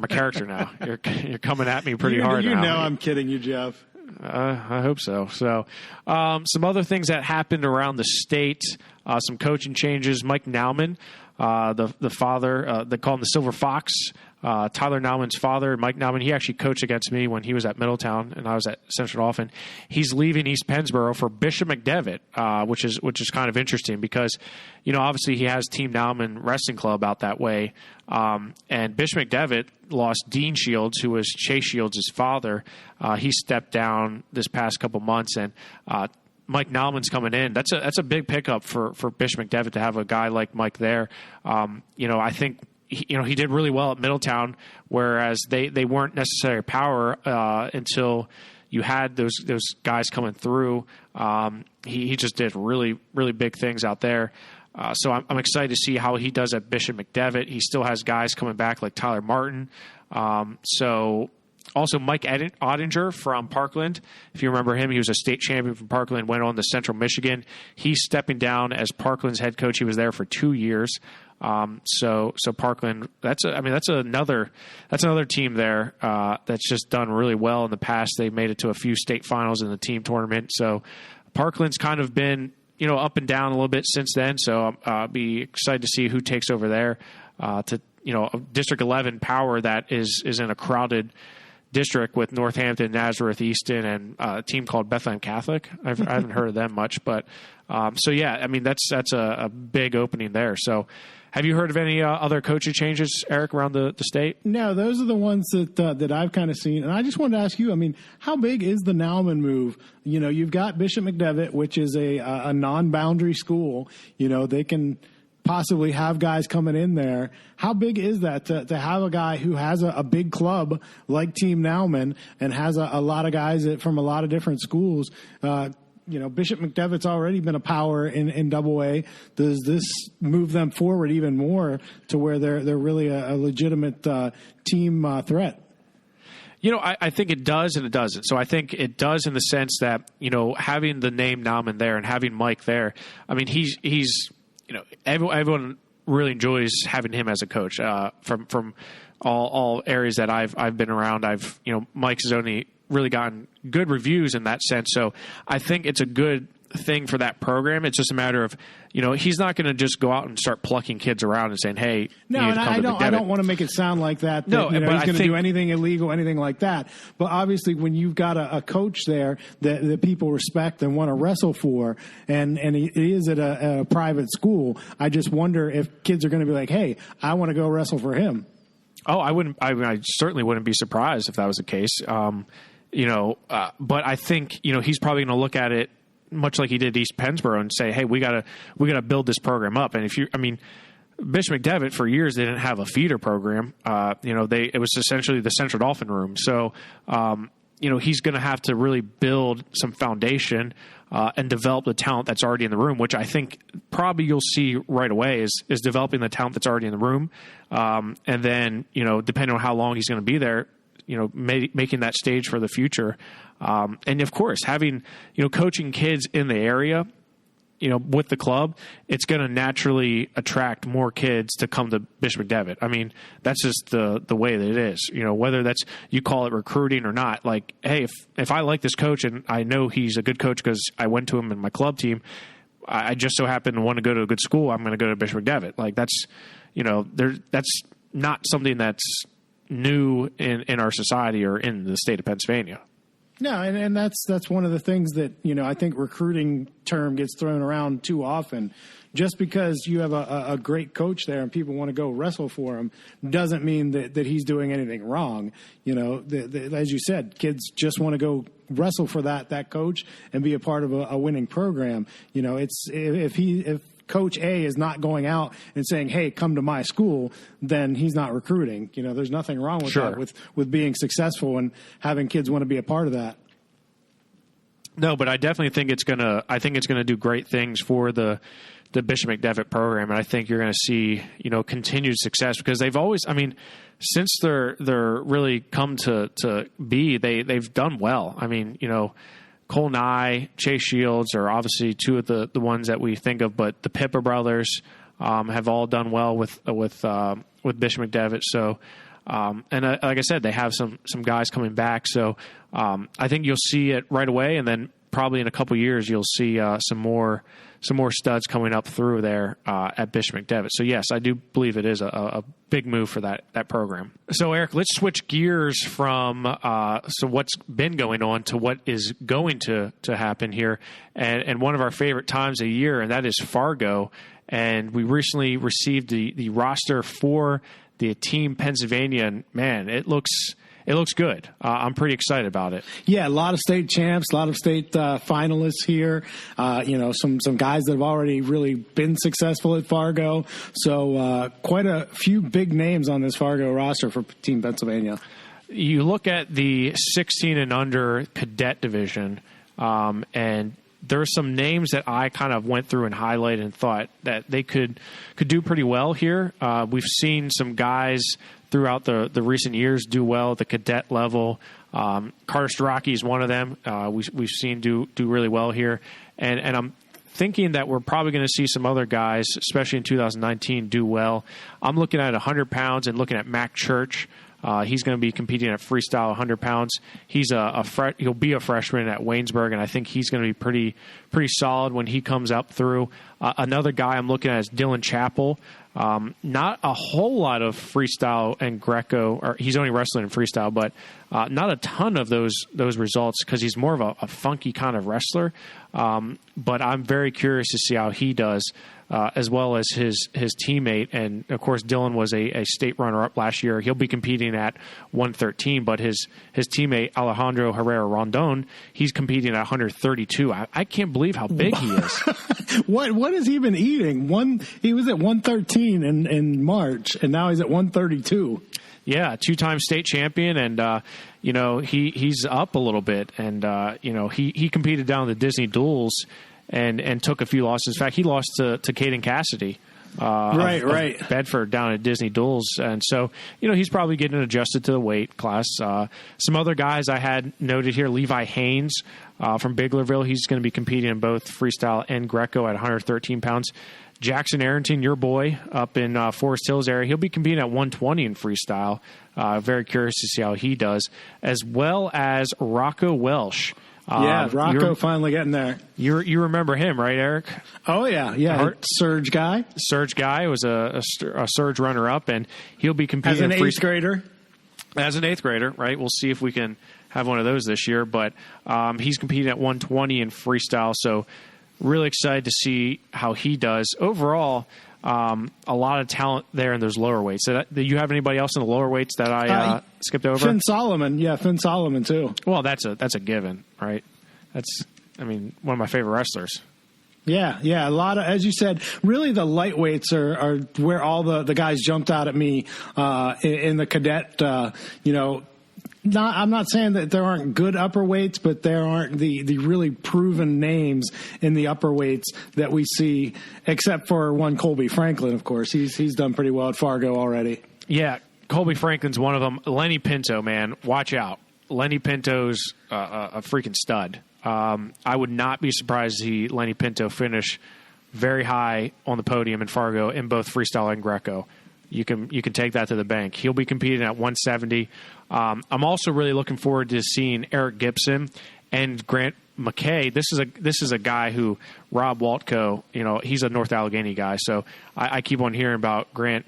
character now. You're coming at me pretty hard now. You know I'm kidding you, Jeff. I hope so. So, some other things that happened around the state, some coaching changes. Mike Nauman, the father, they call him the Silver Fox. Tyler Nauman's father, Mike Nauman, he actually coached against me when he was at Middletown and I was at Central Dauphin. He's leaving East Pennsboro for Bishop McDevitt, which is kind of interesting because, obviously he has Team Nauman Wrestling Club out that way. And Bishop McDevitt lost Dean Shields, who was Chase Shields' father. He stepped down this past couple months, and Mike Nauman's coming in. That's a big pickup for Bishop McDevitt to have a guy like Mike there. I think he did really well at Middletown, whereas they weren't necessarily power until you had those guys coming through. He just did really, really big things out there. So I'm excited to see how he does at Bishop McDevitt. He still has guys coming back like Tyler Martin. So also Mike Ottinger from Parkland. If you remember him, he was a state champion from Parkland, went on to Central Michigan. He's stepping down as Parkland's head coach. He was there for 2 years. So Parkland, that's another team there, that's just done really well in the past. They made it to a few state finals in the team tournament. So Parkland's kind of been, up and down a little bit since then. So I'll be excited to see who takes over there, to District 11 power that is in a crowded district with Northampton, Nazareth, Easton, and a team called Bethlehem Catholic. I haven't heard of them much, but that's a big opening there. So have you heard of any other coaching changes, Eric, around the state? No, those are the ones that I've kind of seen. And I just wanted to ask you, how big is the Nauman move? You've got Bishop McDevitt, which is a non-boundary school. They can possibly have guys coming in there. How big is that to have a guy who has a big club like Team Nauman and has a lot of guys from a lot of different schools? Bishop McDevitt's already been a power in AA. Does this move them forward even more to where they're really a legitimate team threat? I think it does and it doesn't. So I think it does in the sense that, having the name Nauman there and having Mike there, he's everyone really enjoys having him as a coach, from all areas that I've been around. Mike has only really gotten good reviews in that sense. So I think it's a good thing for that program. It's just a matter of, he's not going to just go out and start plucking kids around and saying, hey, no, and I don't want to make it sound like that. No, but he's going to do anything illegal, anything like that. But obviously when you've got a coach there that people respect and want to wrestle for, and he is at a private school, I just wonder if kids are going to be like, hey, I want to go wrestle for him. Oh, I certainly wouldn't be surprised if that was the case. But I think, he's probably going to look at it much like he did East Pennsboro and say, hey, we gotta build this program up. And Bishop McDevitt for years, they didn't have a feeder program. It was essentially the Central Dauphin room. So, he's going to have to really build some foundation, and develop the talent that's already in the room, which I think probably you'll see right away is developing the talent that's already in the room. And then, depending on how long he's going to be there, making that stage for the future. And of course, having, coaching kids in the area, with the club, it's going to naturally attract more kids to come to Bishop McDevitt. That's just the way that it is, whether that's, you call it recruiting or not. Like, hey, if I like this coach and I know he's a good coach because I went to him in my club team, I just so happen to want to go to a good school, I'm going to go to Bishop McDevitt. Like that's not something that's new in our society or in the state of Pennsylvania. No, and that's one of the things that, I think recruiting term gets thrown around too often. Just because you have a great coach there and people want to go wrestle for him doesn't mean that he's doing anything wrong. As you said, kids just want to go wrestle for that coach and be a part of a winning program. If Coach A is not going out and saying, "Hey, come to my school," then he's not recruiting. There's nothing wrong with that, with being successful and having kids want to be a part of that. No, but I definitely think it's gonna do great things for the Bishop McDevitt program, and I think you're going to see continued success because they've always, since they're really come to be, they've done well. Cole Nye, Chase Shields are obviously two of the ones that we think of, but the Pippa brothers have all done well with Bishop McDevitt. So, like I said, they have some guys coming back. So I think you'll see it right away, and then probably in a couple years you'll see some more studs coming up through there at Bishop McDevitt. So yes, I do believe it is a big move for that program. So Eric, let's switch gears from what's been going on to what is going to happen here, and one of our favorite times of year, and that is Fargo. And we recently received the roster for the Team Pennsylvania, and man, it looks good. I'm pretty excited about it. Yeah, a lot of state champs, a lot of state finalists here. Some guys that have already really been successful at Fargo. So quite a few big names on this Fargo roster for Team Pennsylvania. You look at the 16 and under cadet division, and there are some names that I kind of went through and highlighted and thought that they could do pretty well here. We've seen some guys throughout the recent years do well at the cadet level. Carter Strachey is one of them. We've seen do really well here. And I'm thinking that we're probably going to see some other guys, especially in 2019, do well. I'm looking at 100 pounds and looking at Mac Church. He's going to be competing at freestyle 100 pounds. He's he'll be a freshman at Waynesburg, and I think he's going to be pretty solid when he comes up through. Another guy I'm looking at is Dylan Chappell. Not a whole lot of freestyle and Greco, or he's only wrestling in freestyle, but not a ton of those results because he's more of a funky kind of wrestler. But I'm very curious to see how he does, as well as his teammate. And of course, Dylan was a state runner-up last year. He'll be competing at 113, but his teammate Alejandro Herrera Rondon, he's competing at 132. I can't believe how big he is. What has he been eating? He was at 113 in March, and now he's at 132. Yeah, two-time state champion, and he's up a little bit, and he competed down the Disney Duels and took a few losses. In fact, he lost to Caden Cassidy, of Bedford down at Disney Duels, and so he's probably getting adjusted to the weight class. Some other guys I had noted here: Levi Haynes from Biglerville. He's going to be competing in both freestyle and Greco at 113 pounds. Jackson Arrington, your boy, up in Forest Hills area, he'll be competing at 120 in freestyle. Very curious to see how he does, as well as Rocco Welsh. Rocco finally getting there. You remember him, right, Eric? Oh, yeah. Surge guy. Surge guy was a surge runner-up, and he'll be competing as an eighth grader. As an eighth grader, right? We'll see if we can have one of those this year, but he's competing at 120 in freestyle, so really excited to see how he does. Overall, a lot of talent there in those lower weights. Do you have anybody else in the lower weights that I skipped over? Finn Solomon. Yeah, Finn Solomon, too. Well, that's a given, right? That's one of my favorite wrestlers. Yeah, a lot of, as you said, really the lightweights are where all the guys jumped out at me in the cadet, I'm not saying that there aren't good upper weights, but there aren't the really proven names in the upper weights that we see, except for one Colby Franklin, of course. He's done pretty well at Fargo already. Yeah, Colby Franklin's one of them. Lenny Pinto, man, watch out. Lenny Pinto's a freaking stud. I would not be surprised to see Lenny Pinto finish very high on the podium in Fargo in both freestyle and Greco. You can take that to the bank. He'll be competing at 170. I'm also really looking forward to seeing Eric Gibson and Grant McKay. This is a guy who Rob Waltko, he's a North Allegheny guy. So I keep on hearing about Grant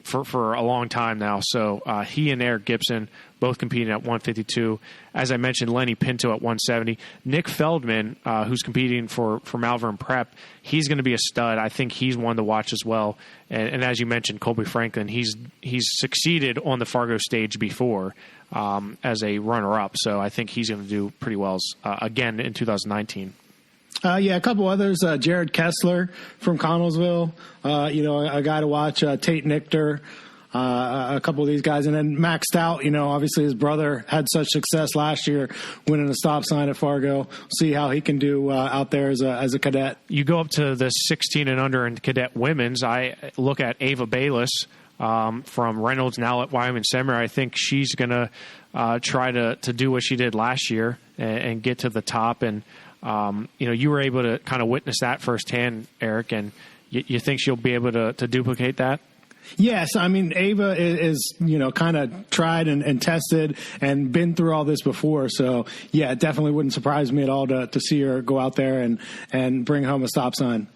for a long time now. So he and Eric Gibson both competing at 152. As I mentioned, Lenny Pinto at 170. Nick Feldman, who's competing for Malvern Prep, he's going to be a stud. I think he's one to watch as well. And as you mentioned, Colby Franklin, he's succeeded on the Fargo stage before as a runner-up. So I think he's going to do pretty well again in 2019. A couple others. Jared Kessler from Connellsville, a guy to watch. Tate Nichter, a couple of these guys. And then Max Stout, obviously his brother had such success last year winning a stop sign at Fargo. See how he can do out there as a cadet. You go up to the 16 and under in cadet women's. I look at Ava Bayless from Reynolds, now at Wyoming Seminary. I think she's going to try to do what she did last year and get to the top. And you were able to kind of witness that firsthand, Eric, and you think she'll be able to duplicate that? Yes. I mean, Ava is kind of tried and tested and been through all this before. So, yeah, it definitely wouldn't surprise me at all to see her go out there and bring home a stop sign.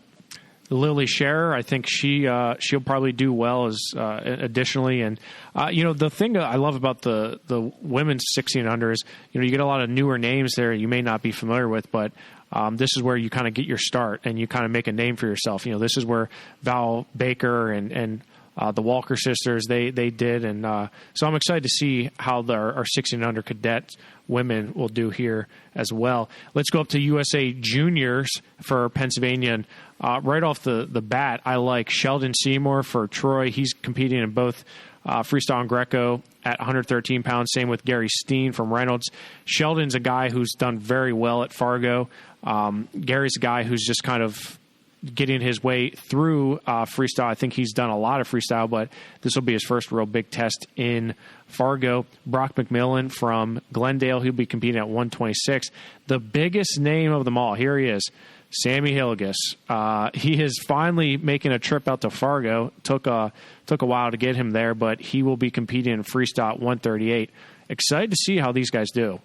Lily Scherer, I think she'll probably do well as additionally. And, the thing that I love about the women's 16 under is, you get a lot of newer names there you may not be familiar with, but this is where you kind of get your start and you kind of make a name for yourself. This is where Val Baker and the Walker sisters, they did. And so I'm excited to see how our 16 under cadet women will do here as well. Let's go up to USA Juniors for Pennsylvania. And right off the bat, I like Sheldon Seymour for Troy. He's competing in both freestyle and Greco at 113 pounds. Same with Gary Steen from Reynolds. Sheldon's a guy who's done very well at Fargo. Gary's a guy who's just kind of getting his way through freestyle. I think he's done a lot of freestyle, but this will be his first real big test in Fargo. Brock McMillan from Glendale, he'll be competing at 126. The biggest name of them all, here he is, Sammy Hilligus. He is finally making a trip out to Fargo. Took a while to get him there, but he will be competing in freestyle at 138. Excited to see how these guys do.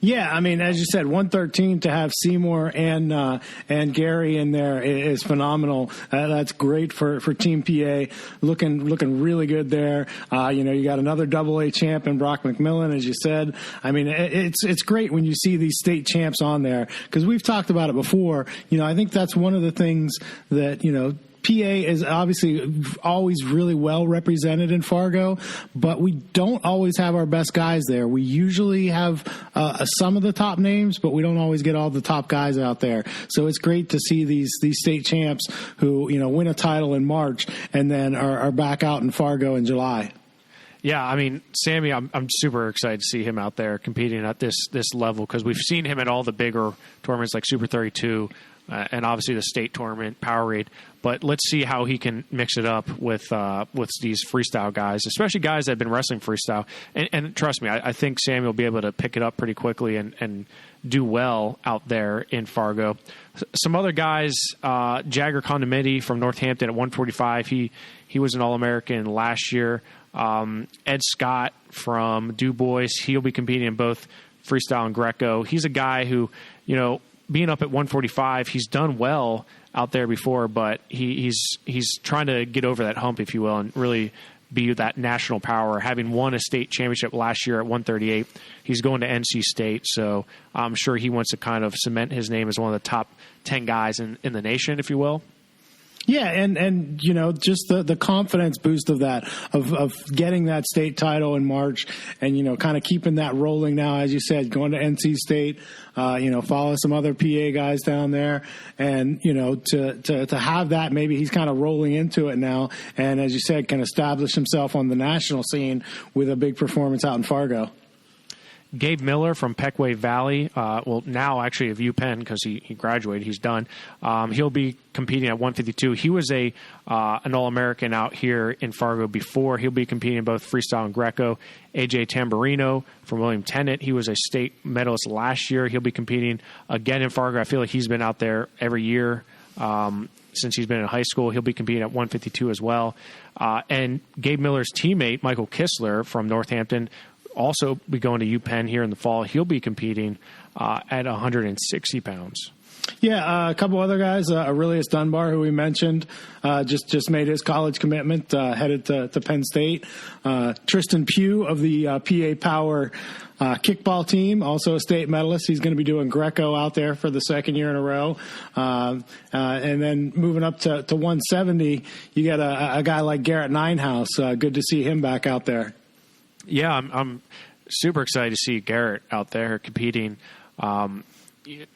Yeah, I mean, as you said, 113 to have Seymour and Gary in there is phenomenal. That's great for Team PA. Looking really good there. You got another AA champ in Brock McMillan, as you said. I mean, it's great when you see these state champs on there because we've talked about it before. I think that's one of the things that PA is obviously always really well represented in Fargo, but we don't always have our best guys there. We usually have some of the top names, but we don't always get all the top guys out there. So it's great to see these state champs who win a title in March and then are back out in Fargo in July. Yeah, I mean, Sammy, I'm super excited to see him out there competing at this level because we've seen him at all the bigger tournaments like Super 32 and obviously the state tournament, Powerade. But let's see how he can mix it up with these freestyle guys, especially guys that have been wrestling freestyle. And trust me, I think Sammy will be able to pick it up pretty quickly and do well out there in Fargo. Some other guys, Jagger Condomiti from Northampton at 145. He was an All-American last year. Ed Scott from Du Bois, he'll be competing in both freestyle and Greco. He's a guy who, being up at 145, he's done well out there before, but he's trying to get over that hump, if you will, and really be that national power. Having won a state championship last year at 138, he's going to NC State, so I'm sure he wants to kind of cement his name as one of the top 10 guys in the nation, if you will. Yeah, and just the confidence boost of that, of getting that state title in March and, kind of keeping that rolling now, as you said, going to NC State, follow some other PA guys down there and, to have that, maybe he's kind of rolling into it now. And as you said, can establish himself on the national scene with a big performance out in Fargo. Gabe Miller from Peckway Valley, now actually of UPenn because he graduated, he's done. He'll be competing at 152. He was an All-American out here in Fargo before. He'll be competing in both freestyle and Greco. AJ Tamburino from William Tennant, he was a state medalist last year. He'll be competing again in Fargo. I feel like he's been out there every year since he's been in high school. He'll be competing at 152 as well. And Gabe Miller's teammate, Michael Kistler from Northampton, also be going to UPenn here in the fall. He'll be competing at 160 pounds. Yeah, a couple other guys. Aurelius Dunbar, who we mentioned, just made his college commitment, headed to Penn State. Tristan Pugh of the PA Power kickball team, also a state medalist. He's going to be doing Greco out there for the second year in a row. And then moving up to 170, you got a guy like Garrett Ninehouse. Good to see him back out there. Yeah, I'm super excited to see Garrett out there competing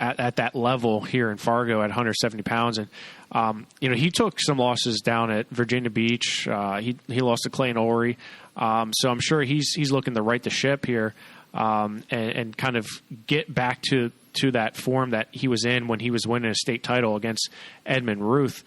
at that level here in Fargo at 170 pounds. And, he took some losses down at Virginia Beach. He lost to Clayton Ulrey. So I'm sure he's looking to right the ship here and kind of get back to that form that he was in when he was winning a state title against Edmund Ruth.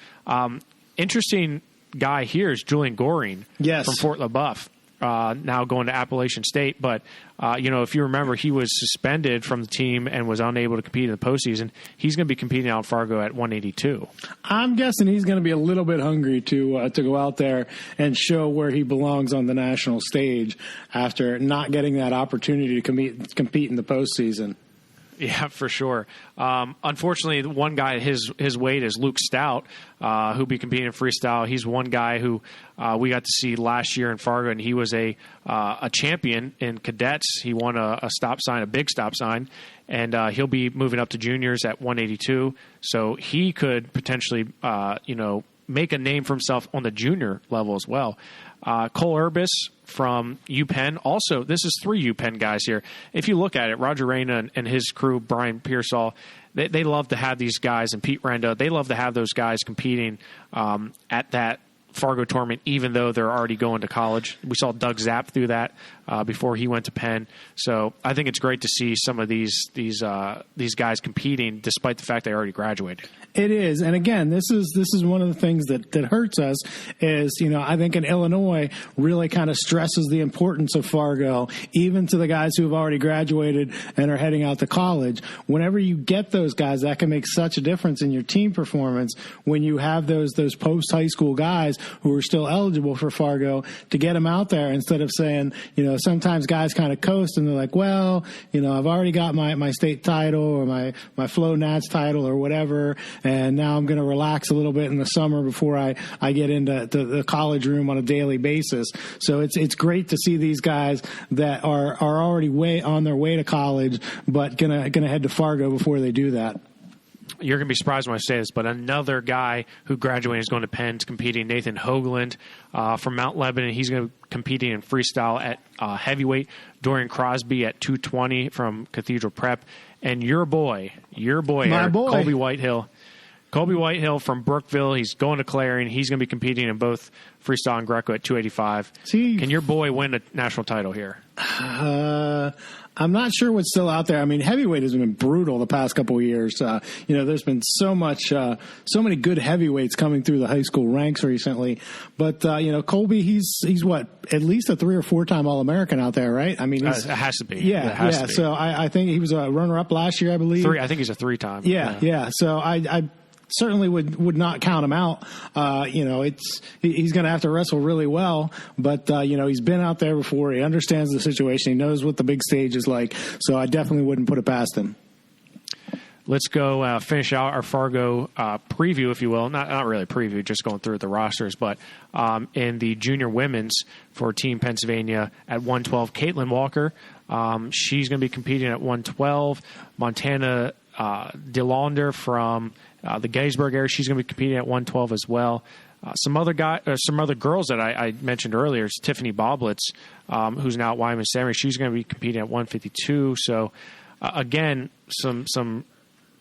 Interesting guy here is Julian Goring from Fort LaBeouf. Now going to Appalachian State. But, if you remember, he was suspended from the team and was unable to compete in the postseason. He's going to be competing out in Fargo at 182. I'm guessing he's going to be a little bit hungry to go out there and show where he belongs on the national stage after not getting that opportunity to compete in the postseason. Yeah, for sure. Unfortunately, one guy his weight is Luke Stout, who'll be competing in freestyle. He's one guy who we got to see last year in Fargo, and he was a champion in cadets. He won a big stop sign, and he'll be moving up to juniors at 182. So he could potentially, make a name for himself on the junior level as well. Cole Urbis from UPenn. Also, this is 3 UPenn guys here. If you look at it, Roger Reyna and his crew, Brian Pearsall, they love to have these guys, and Pete Renda, they love to have those guys competing at that Fargo tournament, even though they're already going to college. We saw Doug Zapp do that before he went to Penn. So I think it's great to see some of these guys competing, despite the fact they already graduated. It is, and again, this is one of the things that hurts us. Is I think in Illinois really kind of stresses the importance of Fargo, even to the guys who have already graduated and are heading out to college. Whenever you get those guys, that can make such a difference in your team performance. When you have those post high school guys who are still eligible for Fargo, to get them out there instead of saying, sometimes guys kind of coast and they're like, well, I've already got my state title or my Flo Nats title or whatever, and now I'm going to relax a little bit in the summer before I get into the college room on a daily basis. So it's great to see these guys that are already way on their way to college, but gonna head to Fargo before they do that. You're going to be surprised when I say this, but another guy who graduated is going to Penn is competing, Nathan Hoagland from Mount Lebanon. He's going to be competing in freestyle at heavyweight. Dorian Crosby at 220 from Cathedral Prep. And your boy, Eric, Colby Whitehill. Colby Whitehill from Brookville. He's going to Clarion. He's going to be competing in both freestyle and Greco at 285. Can your boy win a national title here? I'm not sure what's still out there. I mean, heavyweight has been brutal the past couple of years. There's been so many good heavyweights coming through the high school ranks recently. But, Colby, he's what, at least a 3 or 4 time All-American out there, right? I mean, it has to be. Yeah. So I think he was a runner-up last year, I believe. I think he's a 3-time. Yeah. So I certainly would not count him out. He's going to have to wrestle really well, but he's been out there before. He understands the situation. He knows what the big stage is like. So I definitely wouldn't put it past him. Let's go finish out our Fargo preview, if you will. Not really a preview, just going through the rosters, but in the junior women's for Team Pennsylvania at 112, Caitlin Walker. She's going to be competing at 112. Montana DeLaunder from the Gettysburg area, she's going to be competing at 112 as well. Some other girls that I mentioned earlier is Tiffany Boblitz, who's now at Wyman Seminary. She's going to be competing at 152. So again, some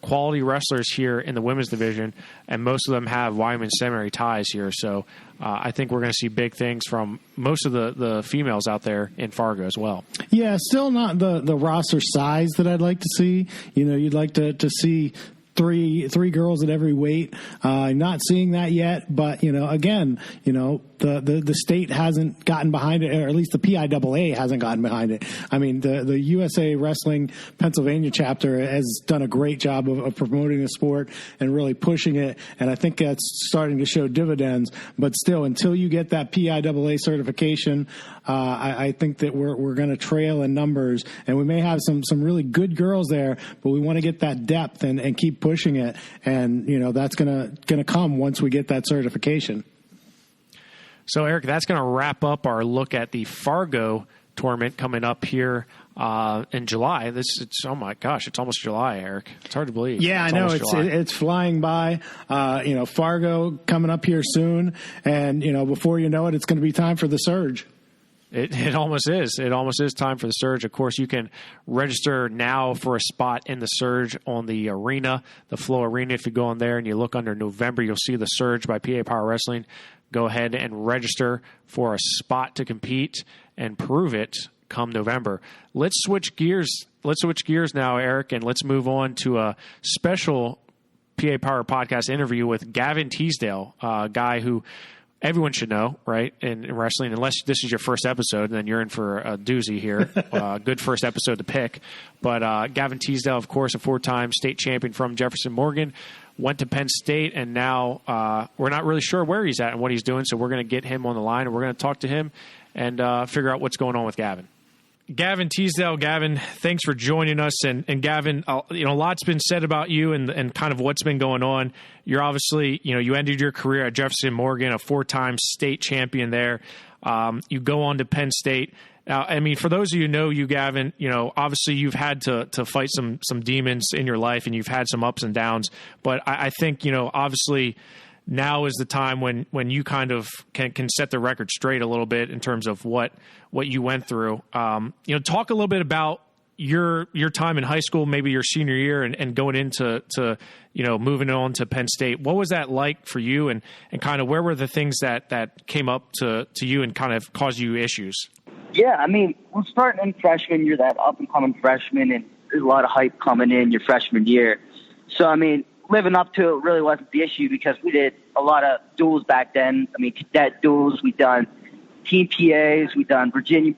quality wrestlers here in the women's division, and most of them have Wyman Seminary ties here. So I think we're going to see big things from most of the females out there in Fargo as well. Yeah, still not the roster size that I'd like to see. You'd like to see three girls at every weight. Not seeing that yet, but the state hasn't gotten behind it, or at least the PIAA hasn't gotten behind it. I mean, the USA Wrestling Pennsylvania chapter has done a great job of promoting the sport and really pushing it, and I think that's starting to show dividends. But still, until you get that PIAA certification, I think that we're going to trail in numbers, and we may have some really good girls there, but we want to get that depth and keep pushing pushing it. And, that's going to come once we get that certification. So, Eric, that's going to wrap up our look at the Fargo tournament coming up here in July. Oh my gosh, it's almost July, Eric. It's hard to believe. Yeah, I know it's flying by. Fargo coming up here soon, and before you know it, it's going to be time for the Surge. It almost is. It almost is time for the Surge. Of course, you can register now for a spot in the Surge on the arena, the Flow Arena. If you go on there and you look under November, you'll see the Surge by PA Power Wrestling. Go ahead and register for a spot to compete and prove it come November. Let's switch gears. Let's switch gears now, Eric, and let's move on to a special PA Power Podcast interview with Gavin Teasdale, a guy who everyone should know, right, in wrestling, unless this is your first episode, and then you're in for a doozy here. Good first episode to pick. But Gavin Teasdale, of course, a 4-time state champion from Jefferson Morgan, went to Penn State, and now we're not really sure where he's at and what he's doing, so we're going to get him on the line, and we're going to talk to him and figure out what's going on with Gavin. Gavin Teasdale, Gavin, thanks for joining us. And Gavin, a lot's been said about you and kind of what's been going on. You're obviously, you ended your career at Jefferson Morgan, a 4-time state champion there. You go on to Penn State. Now, I mean, for those of you who know you, Gavin, obviously you've had to fight some demons in your life, and you've had some ups and downs. But I think, obviously now is the time when you kind of can set the record straight a little bit in terms of what you went through. Talk a little bit about your time in high school, maybe your senior year, and going into moving on to Penn State. What was that like for you, and kind of where were the things that came up to you and kind of caused you issues? Yeah, I mean, we're starting in freshman year, that up-and-coming freshman, and there's a lot of hype coming in your freshman year. So, I mean, living up to it really wasn't the issue because we did a lot of duels back then. I mean, cadet duels, we done team PAs, we done Virginia.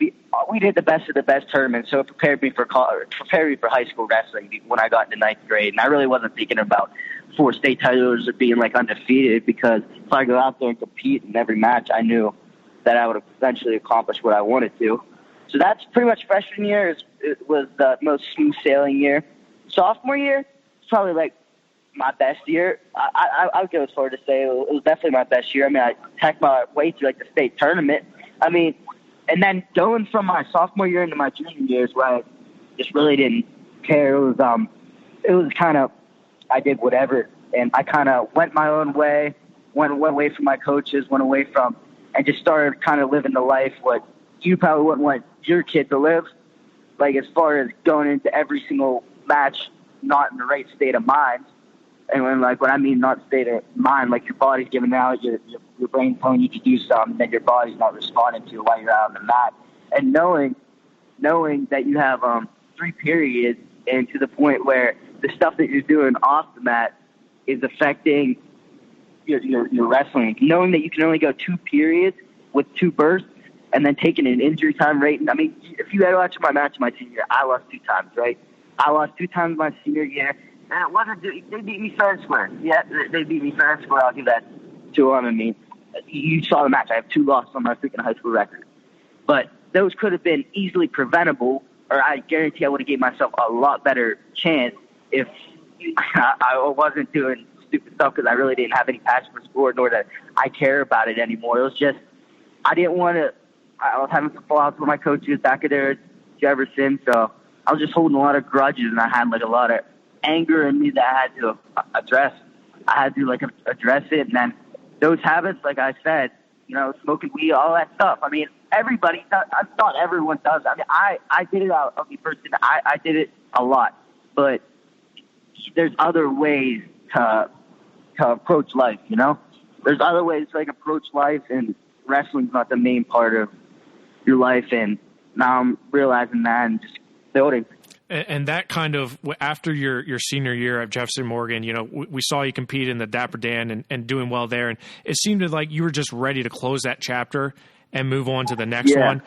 We did the best of the best tournaments, so it prepared me for high school wrestling when I got into ninth grade. And I really wasn't thinking about 4 state titles or being like undefeated, because if I go out there and compete in every match, I knew that I would eventually accomplish what I wanted to. So that's pretty much freshman year. It was the most smooth sailing year. Sophomore year, it's probably like my best year. I would go as far to say it was definitely my best year. I mean, I tacked my way through like the state tournament. I mean, and then going from my sophomore year into my junior years where I just really didn't care. It was kind of, I did whatever, and I kind of went my own way, went away from my coaches, and just started kind of living the life what you probably wouldn't want your kid to live. Like, as far as going into every single match not in the right state of mind. And when I mean not state of mind, like your body's giving out, your brain's telling you to do something that your body's not responding to while you're out on the mat. And knowing that you have 3 periods, and to the point where the stuff that you're doing off the mat is affecting your wrestling. Knowing that you can only go 2 periods with 2 bursts, and then taking an injury time rating. I mean, if you had watched my match my senior year, I lost 2 times, right? I lost 2 times my senior year. And it wasn't, they beat me fair and square. Yeah, they beat me fair and square. I'll give that to them. I mean, you saw the match. I have 2 losses on my freaking high school record. But those could have been easily preventable, or I guarantee I would have gave myself a lot better chance if I wasn't doing stupid stuff, because I really didn't have any passion for sport, nor that I care about it anymore. It was just, I didn't want to, I was having some fallouts with my coaches back at there at Jefferson, so I was just holding a lot of grudges, and I had like a lot of anger in me that I had to address. I had to address it, and then those habits, like I said, smoking weed, all that stuff. I mean, everybody does. I thought everyone does. I mean, I did it out of me first, and I did it a lot. But there's other ways to approach life. There's other ways to approach life, and wrestling's not the main part of your life. And now I'm realizing that and just building. And that kind of, after your senior year at Jefferson Morgan, we saw you compete in the Dapper Dan and doing well there. And it seemed like you were just ready to close that chapter and move on to the next one.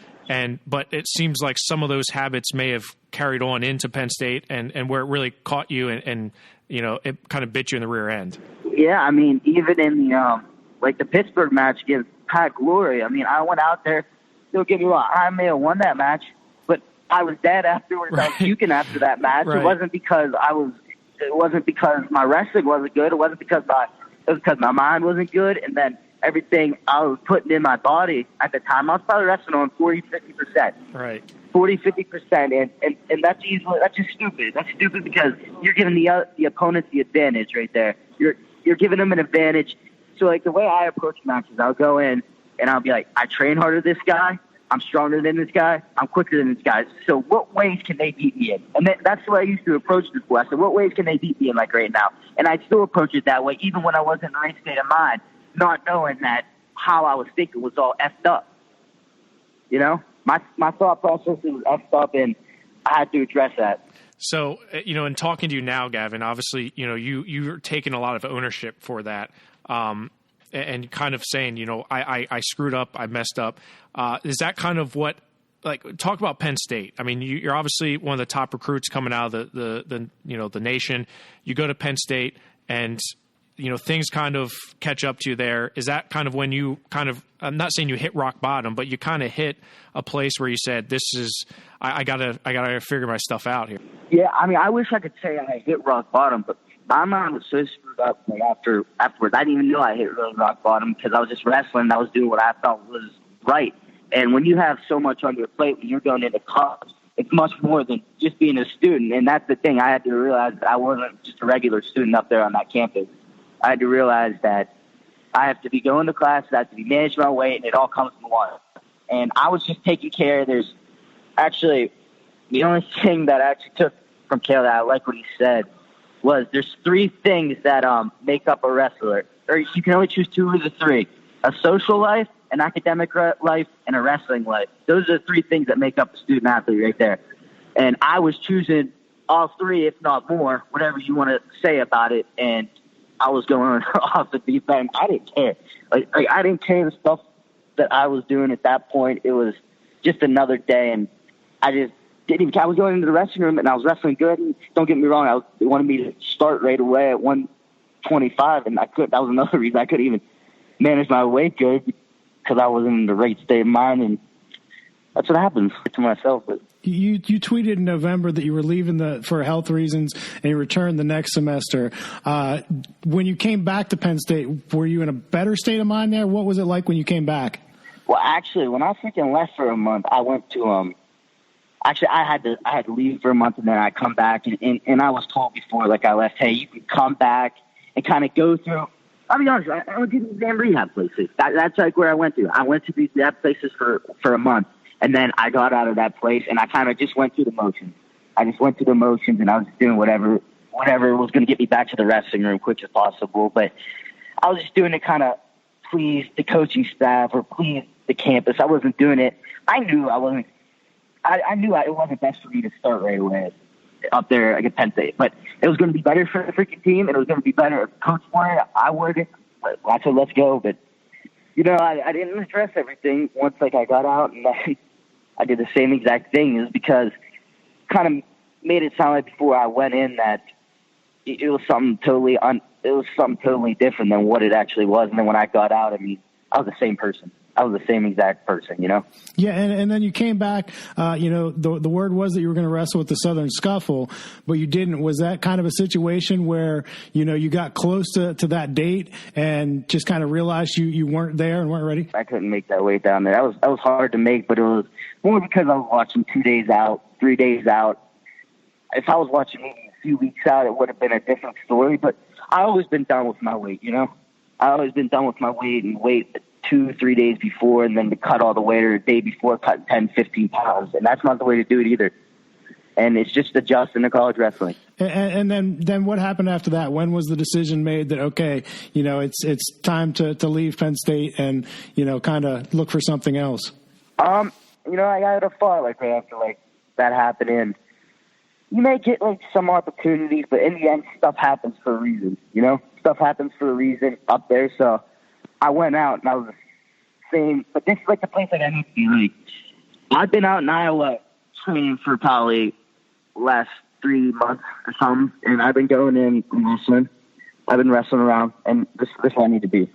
But it seems like some of those habits may have carried on into Penn State, and where it really caught you and it kind of bit you in the rear end. Yeah, I mean, even in the Pittsburgh match against Pat Glory, I mean, I went out there, don't get me wrong, I may have won that match, but I was dead afterwards. Right. I was puking after that match. Right. It wasn't because I was it wasn't because my wrestling wasn't good. It was because my mind wasn't good. And then everything I was putting in my body at the time, I was probably wrestling on 40-50%. Right. 40-50%. And that's just stupid. That's stupid because you're giving the opponent the advantage right there. You're giving them an advantage. So, like, the way I approach matches, I'll go in and I'll be like, I train harder than this guy. I'm stronger than this guy. I'm quicker than this guy. So what ways can they beat me in? And that's the way I used to approach this before. I said, what ways can they beat me in, like, right now? And I still approach it that way, even when I wasn't in the right state of mind, not knowing that how I was thinking was all effed up. You know? My thought process was effed up, and I had to address that. So, in talking to you now, Gavin, obviously, you're taking a lot of ownership for that. And kind of saying, I screwed up, I messed up. Is that kind of what, like, talk about Penn State? I mean, you're obviously one of the top recruits coming out of the nation. You go to Penn State and, things kind of catch up to you there. Is that kind of when you kind of, I'm not saying you hit rock bottom, but you kind of hit a place where you said, I gotta figure my stuff out here? Yeah. I mean, I wish I could say I hit rock bottom, but my mind was so screwed up afterwards. I didn't even know I hit really rock bottom because I was just wrestling and I was doing what I felt was right. And when you have so much on your plate, when you're going into college, it's much more than just being a student. And that's the thing. I had to realize that I wasn't just a regular student up there on that campus. I had to realize that I have to be going to classes, I have to be managing my weight, and it all comes from one. And I was just taking care. There's actually the only thing that I actually took from Kale that I like what he said was there's 3 things that make up a wrestler. Or you can only choose 2 of the 3. A social life, an academic life, and a wrestling life. Those are the 3 things that make up a student athlete right there. And I was choosing all 3, if not more, whatever you want to say about it. And I was going off the deep end. I didn't care. Like I didn't care the stuff that I was doing at that point. It was just another day. And I just didn't even care. I was going into the wrestling room and I was wrestling good. And don't get me wrong. They wanted me to start right away at 125. And I couldn't. That was another reason I couldn't even manage my weight good because I wasn't in the right state of mind. And that's what happens to myself. But You tweeted in November that you were leaving for health reasons and you returned the next semester. When you came back to Penn State, were you in a better state of mind there? What was it like when you came back? Well, actually, when I freaking left for a month, I went to Actually, I had to leave for a month and then I come back and I was told before, like I left, hey, you can come back and kind of go through. I'll be honest, I went to these damn rehab places. That's like where I went to. I went to these rehab places for a month. And then I got out of that place, and I kind of just went through the motions. I just went through the motions, and I was doing whatever was going to get me back to the wrestling room quick as possible. But I was just doing it kind of please the coaching staff or please the campus. I wasn't doing it. I knew I wasn't. I knew it wasn't best for me to start right away up there at Penn State. But it was going to be better for the freaking team, and it was going to be better if Coach wanted it. I wanted it. I said, let's go. But I didn't address everything once I got out, and I did the same exact thing. It was because kind of made it sound like before I went in that it was something totally different than what it actually was. And then when I got out, I mean, I was the same person. I was the same exact person, Yeah, and then you came back. The word was that you were going to wrestle with the Southern Scuffle, but you didn't. Was that kind of a situation where you got close to that date and just kind of realized you weren't there and weren't ready? I couldn't make that weight down there. That was hard to make, but it was more because I was watching 2 days out, 3 days out. If I was watching maybe a few weeks out, it would have been a different story. But I always been done with my weight. I always been done with my weight and weight 2-3 days before, and then to cut all the weight or a day before, cut 10, 15 pounds. And that's not the way to do it either. And it's just adjusting to college wrestling. And then what happened after that? When was the decision made that, okay, it's time to leave Penn State and, kind of look for something else? I got a thought right after that happened. And you may get some opportunities, but in the end, stuff happens for a reason, Stuff happens for a reason up there. So I went out and I was saying, but this is the place I need to be. I've been out in Iowa training for probably last 3 months or something, and I've been going in and wrestling. I've been wrestling around, and this is where I need to be.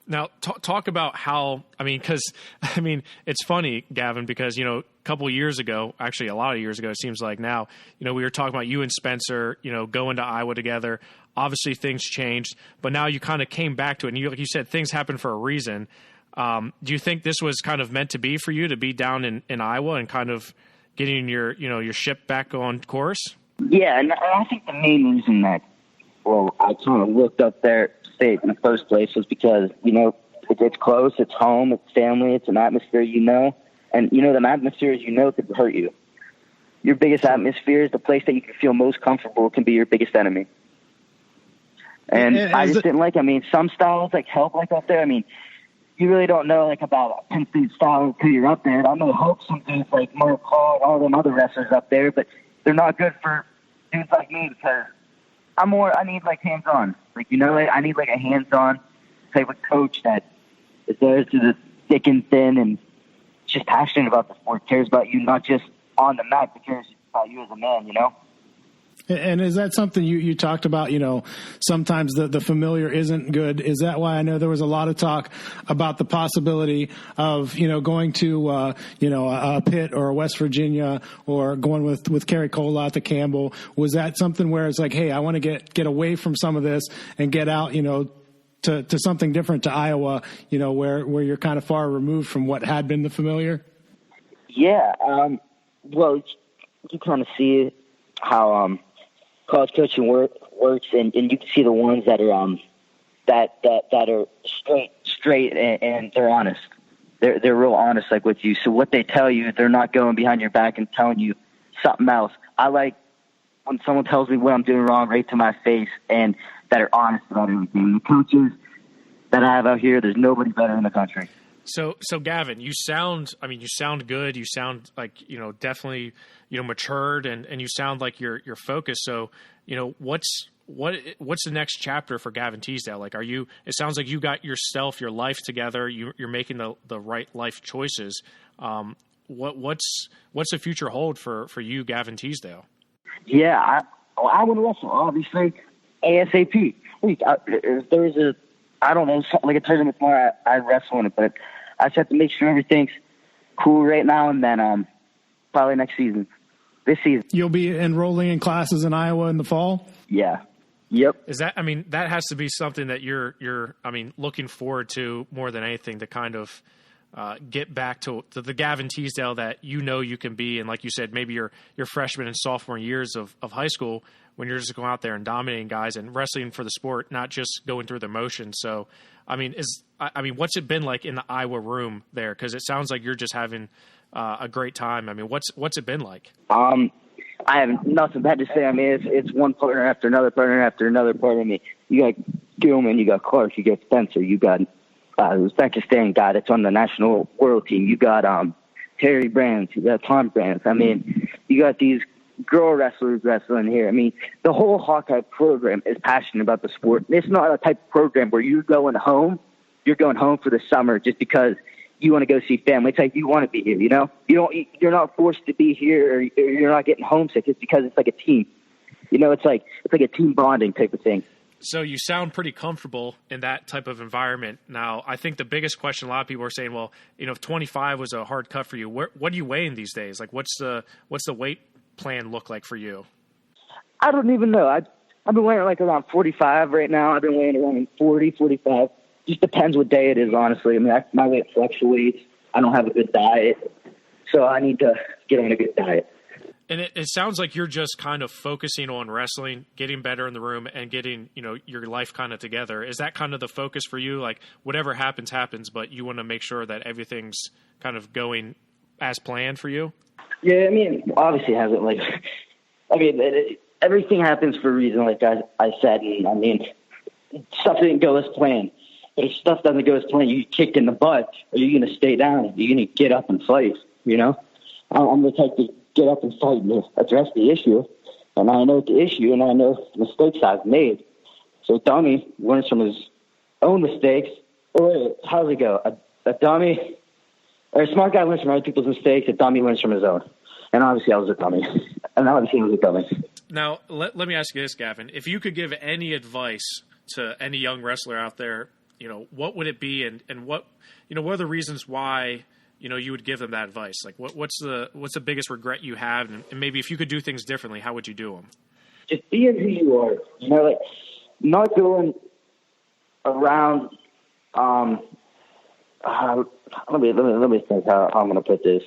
Now, talk about how, it's funny, Gavin, because, a couple of years ago, actually a lot of years ago, it seems like now, we were talking about you and Spencer, going to Iowa together. Obviously, things changed, but now you kind of came back to it. And like you said, things happen for a reason. Do you think this was kind of meant to be for you to be down in Iowa and kind of getting your ship back on course? Yeah, and I think the main reason that, I kind of looked up there State in the first place was because, it's close, it's home, it's family, it's an atmosphere, and, the atmospheres, could hurt you. Your biggest atmosphere is the place that you can feel most comfortable can be your biggest enemy. And I just didn't like, some styles help up there. You really don't know about Penn State style until you're up there. I know hope some dudes like Mark Hall and all them other wrestlers up there, but they're not good for dudes like me because I need hands-on. I need a hands-on type of coach that is there to the thick and thin and just passionate about the sport, cares about you, not just on the mat, but cares about you as a man, And is that something you talked about, sometimes the familiar isn't good? Is that why I know there was a lot of talk about the possibility of, going to, a Pitt or a West Virginia or going with Kerry Cole out to Campbell? Was that something where it's like, hey, I want to get away from some of this and get out, to something different, to Iowa, where you're kind of far removed from what had been the familiar? Yeah. Well, you kind of see how college coaching works, and you can see the ones that are that are straight and they're honest. They're real honest with you. So what they tell you, they're not going behind your back and telling you something else. I like when someone tells me what I'm doing wrong right to my face and that are honest about everything. The coaches that I have out here, there's nobody better in the country. So Gavin, you sound good. You sound like, definitely, matured and you sound like you're focused. So, what's the next chapter for Gavin Teasdale? It sounds like you got yourself, your life together. You're making the right life choices. What's the future hold for you, Gavin Teasdale? Yeah, I want to wrestle, obviously, ASAP. If there's a tournament tomorrow, I'd wrestle in it, but I just have to make sure everything's cool right now, and then probably this season. You'll be enrolling in classes in Iowa in the fall? Yeah. Yep. Is that, that has to be something that you're looking forward to more than anything, to kind of get back to the Gavin Teasdale that you can be. And like you said, maybe your freshman and sophomore years of high school, when you're just going out there and dominating guys and wrestling for the sport, not just going through the motions. So, what's it been like in the Iowa room there? Because it sounds like you're just having a great time. What's it been like? I have nothing bad to say. It's one partner after another partner after another partner. You got Gilman, you got Clark, you got Spencer, you got Uzbekistan guy that's on the national world team. You got Terry Brands, you got Tom Brands. You got these girl wrestlers wrestling here. The whole Hawkeye program is passionate about the sport. It's not a type of program where you're going home for the summer just because you want to go see family. It's like you want to be here, you're not forced to be here or you're not getting homesick. It's because it's like a team. It's like a team bonding type of thing. So you sound pretty comfortable in that type of environment. Now, I think the biggest question, a lot of people are saying, well, if 25 was a hard cut for you, what are you weighing these days? What's the weight plan look like for you? I don't even know. I've been weighing around 45 right now. I've been weighing around 40, 45. Just depends what day it is, honestly. My weight fluctuates. I don't have a good diet, so I need to get on a good diet. And it sounds like you're just kind of focusing on wrestling, getting better in the room, and getting, your life kind of together. Is that kind of the focus for you? Whatever happens, but you want to make sure that everything's kind of going as planned for you? Yeah, obviously it hasn't, everything happens for a reason, like I said. And, stuff didn't go as planned. But if stuff doesn't go as planned, you get kicked in the butt, or you're going to stay down. You're going to get up and fight, I'm the type to get up and fight and address the issue. And I know the issue, and I know the mistakes I've made. So dummy learns from his own mistakes. Or how does it go? A dummy, or a smart guy learns from other people's mistakes. A dummy learns from his own. And obviously I was a dummy. Now, let me ask you this, Gavin. If you could give any advice to any young wrestler out there what would it be, and what are the reasons why you would give them that advice? Like what's the biggest regret you have, and maybe if you could do things differently, how would you do them? Just being who you are, like not going around. Let me think how I'm going to put this.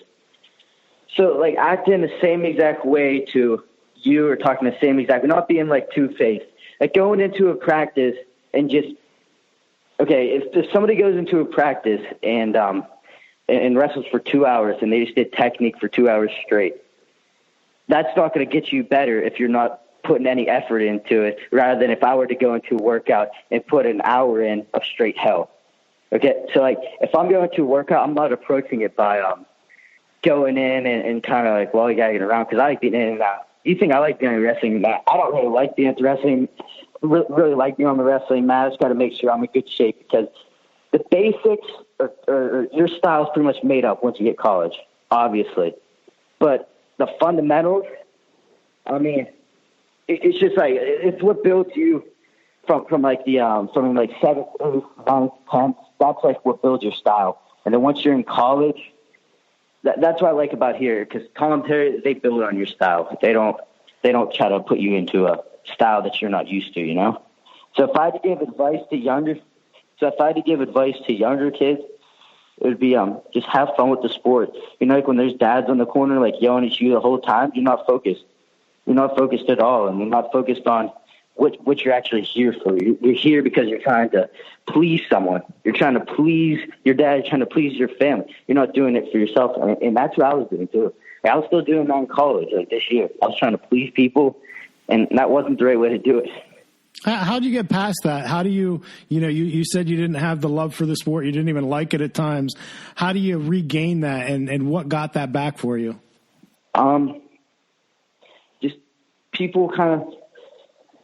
So, like, acting the same exact way to you, or talking the same exact way, not being like two-faced. Like going into a practice and just, okay, if somebody goes into a practice and wrestles for 2 hours and they just did technique for 2 hours straight, that's not going to get you better if you're not putting any effort into it, rather than if I were to go into a workout and put an hour in of straight hell. Okay, so like if I'm going to a workout, I'm not approaching it by going in and kind of like, well, you got to get around, because I like being in and out. You think I like being in wrestling mat? I don't really like being at the wrestling. Really like being on the wrestling mat. I just got to make sure I'm in good shape, because the basics or your style is pretty much made up once you get college, obviously. But the fundamentals, I mean, it's just like it's what builds you from like the from like 7th, 8th, 9th, 10th. That's like what builds your style. And then once you're in college, that's what I like about here, because commentary, they build on your style. They don't try to put you into a style that you're not used to, So if I had to give advice to younger kids, it would be just have fun with the sport. Like when there's dads on the corner like yelling at you the whole time, you're not focused. You're not focused at all, and you're not focused on what you're actually here for. You're here because you're trying to please someone. You're trying to please your dad. You're trying to please your family. You're not doing it for yourself, and that's what I was doing too. I was still doing that in college, like this year. I was trying to please people, and that wasn't the right way to do it. How do you get past that? How do you said you didn't have the love for the sport. You didn't even like it at times. How do you regain that, and what got that back for you? Just people kind of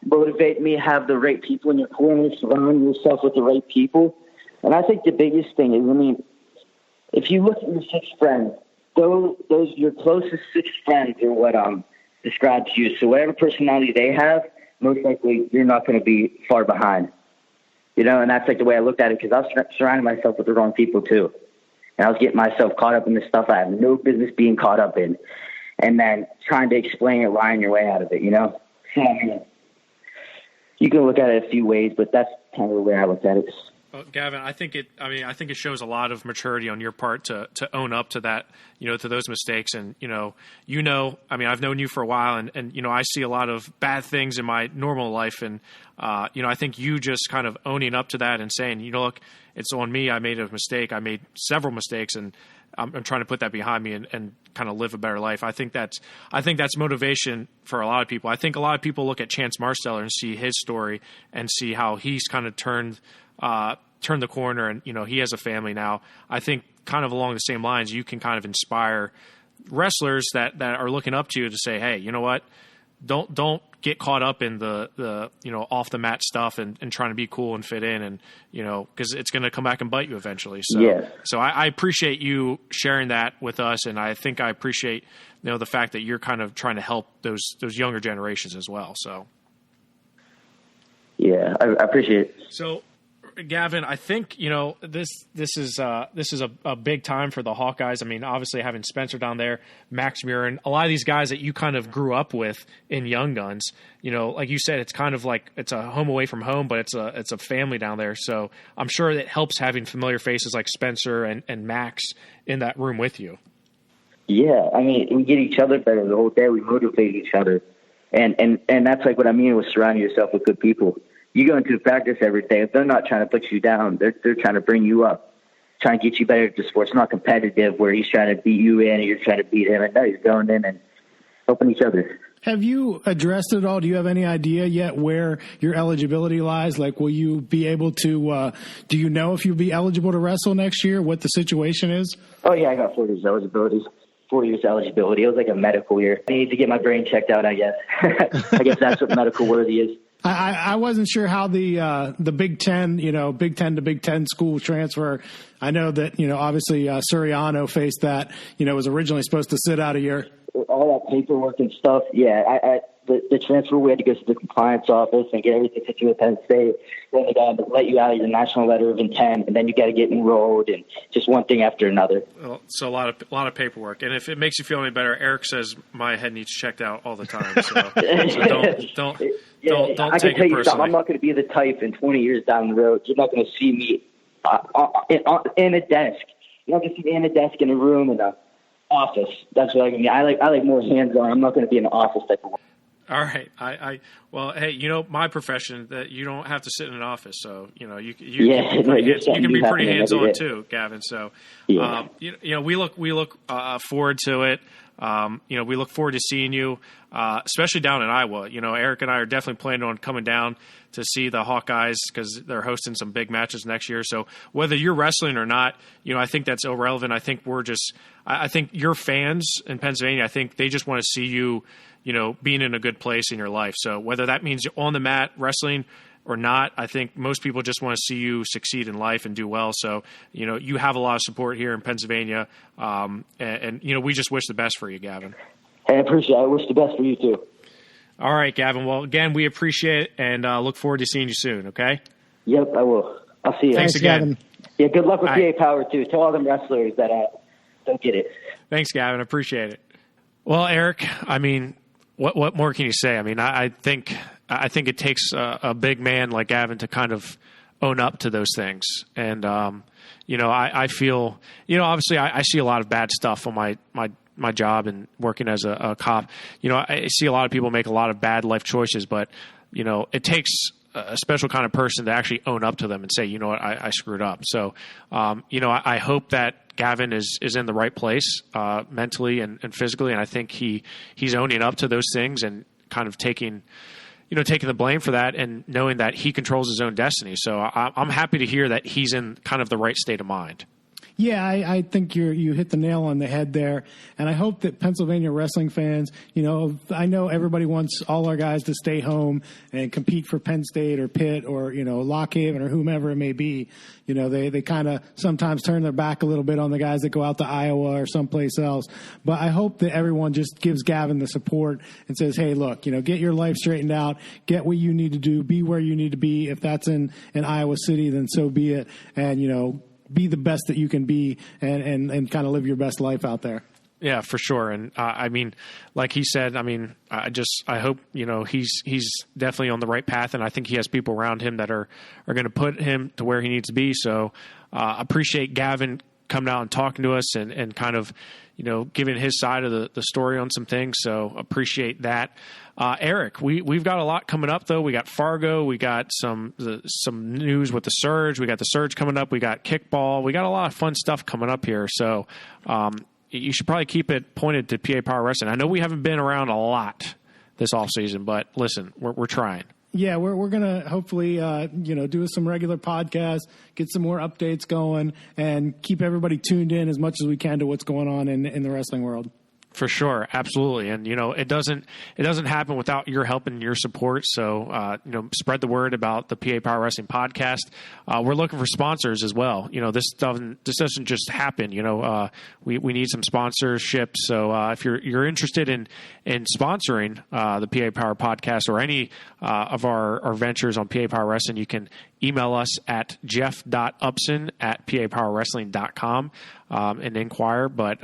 motivate me, have the right people in your corner, surround yourself with the right people. And I think the biggest thing is, if you look at your 6 friends, those your closest 6 friends are what describes you. So whatever personality they have, most likely you're not going to be far behind. And that's like the way I looked at it, because I was surrounding myself with the wrong people too. And I was getting myself caught up in this stuff I have no business being caught up in, and then trying to explain it, lying your way out of it, So, you can look at it a few ways, but that's kind of the way I look at it. Well, Gavin, I think it shows a lot of maturity on your part to own up to that, to those mistakes. And, I've known you for a while, and I see a lot of bad things in my normal life. And, I think you just kind of owning up to that and saying, look, it's on me. I made a mistake. I made several mistakes, and I'm trying to put that behind me and kind of live a better life. I think that's motivation for a lot of people. I think a lot of people look at Chance Marsteller and see his story and see how he's kind of turned the corner, and he has a family now. I think kind of along the same lines, you can kind of inspire wrestlers that are looking up to you to say, hey, you know what? Don't get caught up in the off the mat stuff and trying to be cool and fit in, and because it's going to come back and bite you eventually. So yeah. So I appreciate you sharing that with us, and I think I appreciate the fact that you're kind of trying to help those younger generations as well. So yeah, I appreciate it. So, Gavin, I think this is a big time for the Hawkeyes. Obviously having Spencer down there, Max Murin, a lot of these guys that you kind of grew up with in Young Guns. Like you said, it's kind of like it's a home away from home, but it's a family down there. So I'm sure it helps having familiar faces like Spencer and Max in that room with you. Yeah, we get each other better the whole day. We motivate each other, and that's like what I mean with surrounding yourself with good people. You go into practice every day. If they're not trying to put you down, they're trying to bring you up, trying to get you better at the sport. It's not competitive where he's trying to beat you in and you're trying to beat him. And no, he's going in and helping each other. Have you addressed it all? Do you have any idea yet where your eligibility lies? Like, will you be able to do you know if you'll be eligible to wrestle next year, what the situation is? Oh, yeah, I got 4 years eligibility. 4 years eligibility. It was like a medical year. I need to get my brain checked out, I guess. I guess that's what medical worthy is. I wasn't sure how the Big Ten, Big Ten to Big Ten school transfer. I know that, obviously Suriano faced that, was originally supposed to sit out a year. All that paperwork and stuff. Yeah, the transfer, we had to go to the compliance office and get everything situated with Penn State. Then they got to let you out of your national letter of intent, and then you got to get enrolled, and just one thing after another. Well, so a lot of paperwork. And if it makes you feel any better, Eric says my head needs checked out all the time. So don't I take can tell it you personally. something. I'm not going to be the type in 20 years down the road. You're not going to see me in a desk. You're not going to see me in a desk in a room in a office. That's what I mean. I like more hands-on. I'm not going to be in an office type of work. All right. Well, hey, my profession, that you don't have to sit in an office, so you can be pretty hands-on too, Gavin. So, yeah. We look forward to it. We look forward to seeing you, especially down in Iowa. Eric and I are definitely planning on coming down to see the Hawkeyes because they're hosting some big matches next year. So whether you're wrestling or not, I think that's irrelevant. I think I think your fans in Pennsylvania, I think they just want to see you, being in a good place in your life. So whether that means you're on the mat wrestling or not, I think most people just want to see you succeed in life and do well. So, you have a lot of support here in Pennsylvania. And we just wish the best for you, Gavin. Hey, I appreciate it. I wish the best for you too. All right, Gavin. Well, again, we appreciate it and look forward to seeing you soon. Okay. Yep, I will. I'll see you. Thanks again. Gavin. Yeah. Good luck with All PA right. Power too. Tell all them wrestlers that don't get it. Thanks, Gavin. Appreciate it. Well, Eric, what more can you say? I think it takes a big man like Gavin to kind of own up to those things. And, I feel, obviously I see a lot of bad stuff on my job and working as a cop. I see a lot of people make a lot of bad life choices, but, it takes a special kind of person to actually own up to them and say, you know what, I screwed up. So, I hope that Gavin is in the right place mentally and physically, and I think he's owning up to those things and kind of taking the blame for that and knowing that he controls his own destiny. So I'm happy to hear that he's in kind of the right state of mind. Yeah, I think you hit the nail on the head there, and I hope that Pennsylvania wrestling fans, I know everybody wants all our guys to stay home and compete for Penn State or Pitt or Lock Haven or whomever it may be. They kind of sometimes turn their back a little bit on the guys that go out to Iowa or someplace else. But I hope that everyone just gives Gavin the support and says, hey, look, get your life straightened out, get what you need to do, be where you need to be. If that's in Iowa City, then so be it, and be the best that you can be and kind of live your best life out there. Yeah, for sure. And like he said, I hope, he's definitely on the right path. And I think he has people around him that are going to put him to where he needs to be. So appreciate Gavin coming out and talking to us and kind of, giving his side of the story on some things. So appreciate that. Eric, we've got a lot coming up though. We got Fargo, we got some news with the Surge, we got the Surge coming up, we got kickball, we got a lot of fun stuff coming up here. So, you should probably keep it pointed to PA Power Wrestling. I know we haven't been around a lot this off season, but listen, we're trying. Yeah, we're gonna hopefully do some regular podcasts, get some more updates going, and keep everybody tuned in as much as we can to what's going on in the wrestling world. For sure, absolutely, and it doesn't happen without your help and your support. So spread the word about the PA Power Wrestling podcast. We're looking for sponsors as well. This doesn't just happen. We need some sponsorships. So if you're interested in sponsoring the PA Power podcast or any of our ventures on PA Power Wrestling, you can email us at jeff.upson@papowerwrestling.com and inquire. But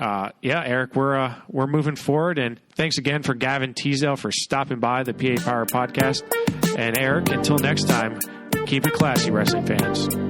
Eric, we're moving forward, and thanks again for Gavin Teasdale for stopping by the PA Power podcast. And Eric, until next time, keep it classy, wrestling fans.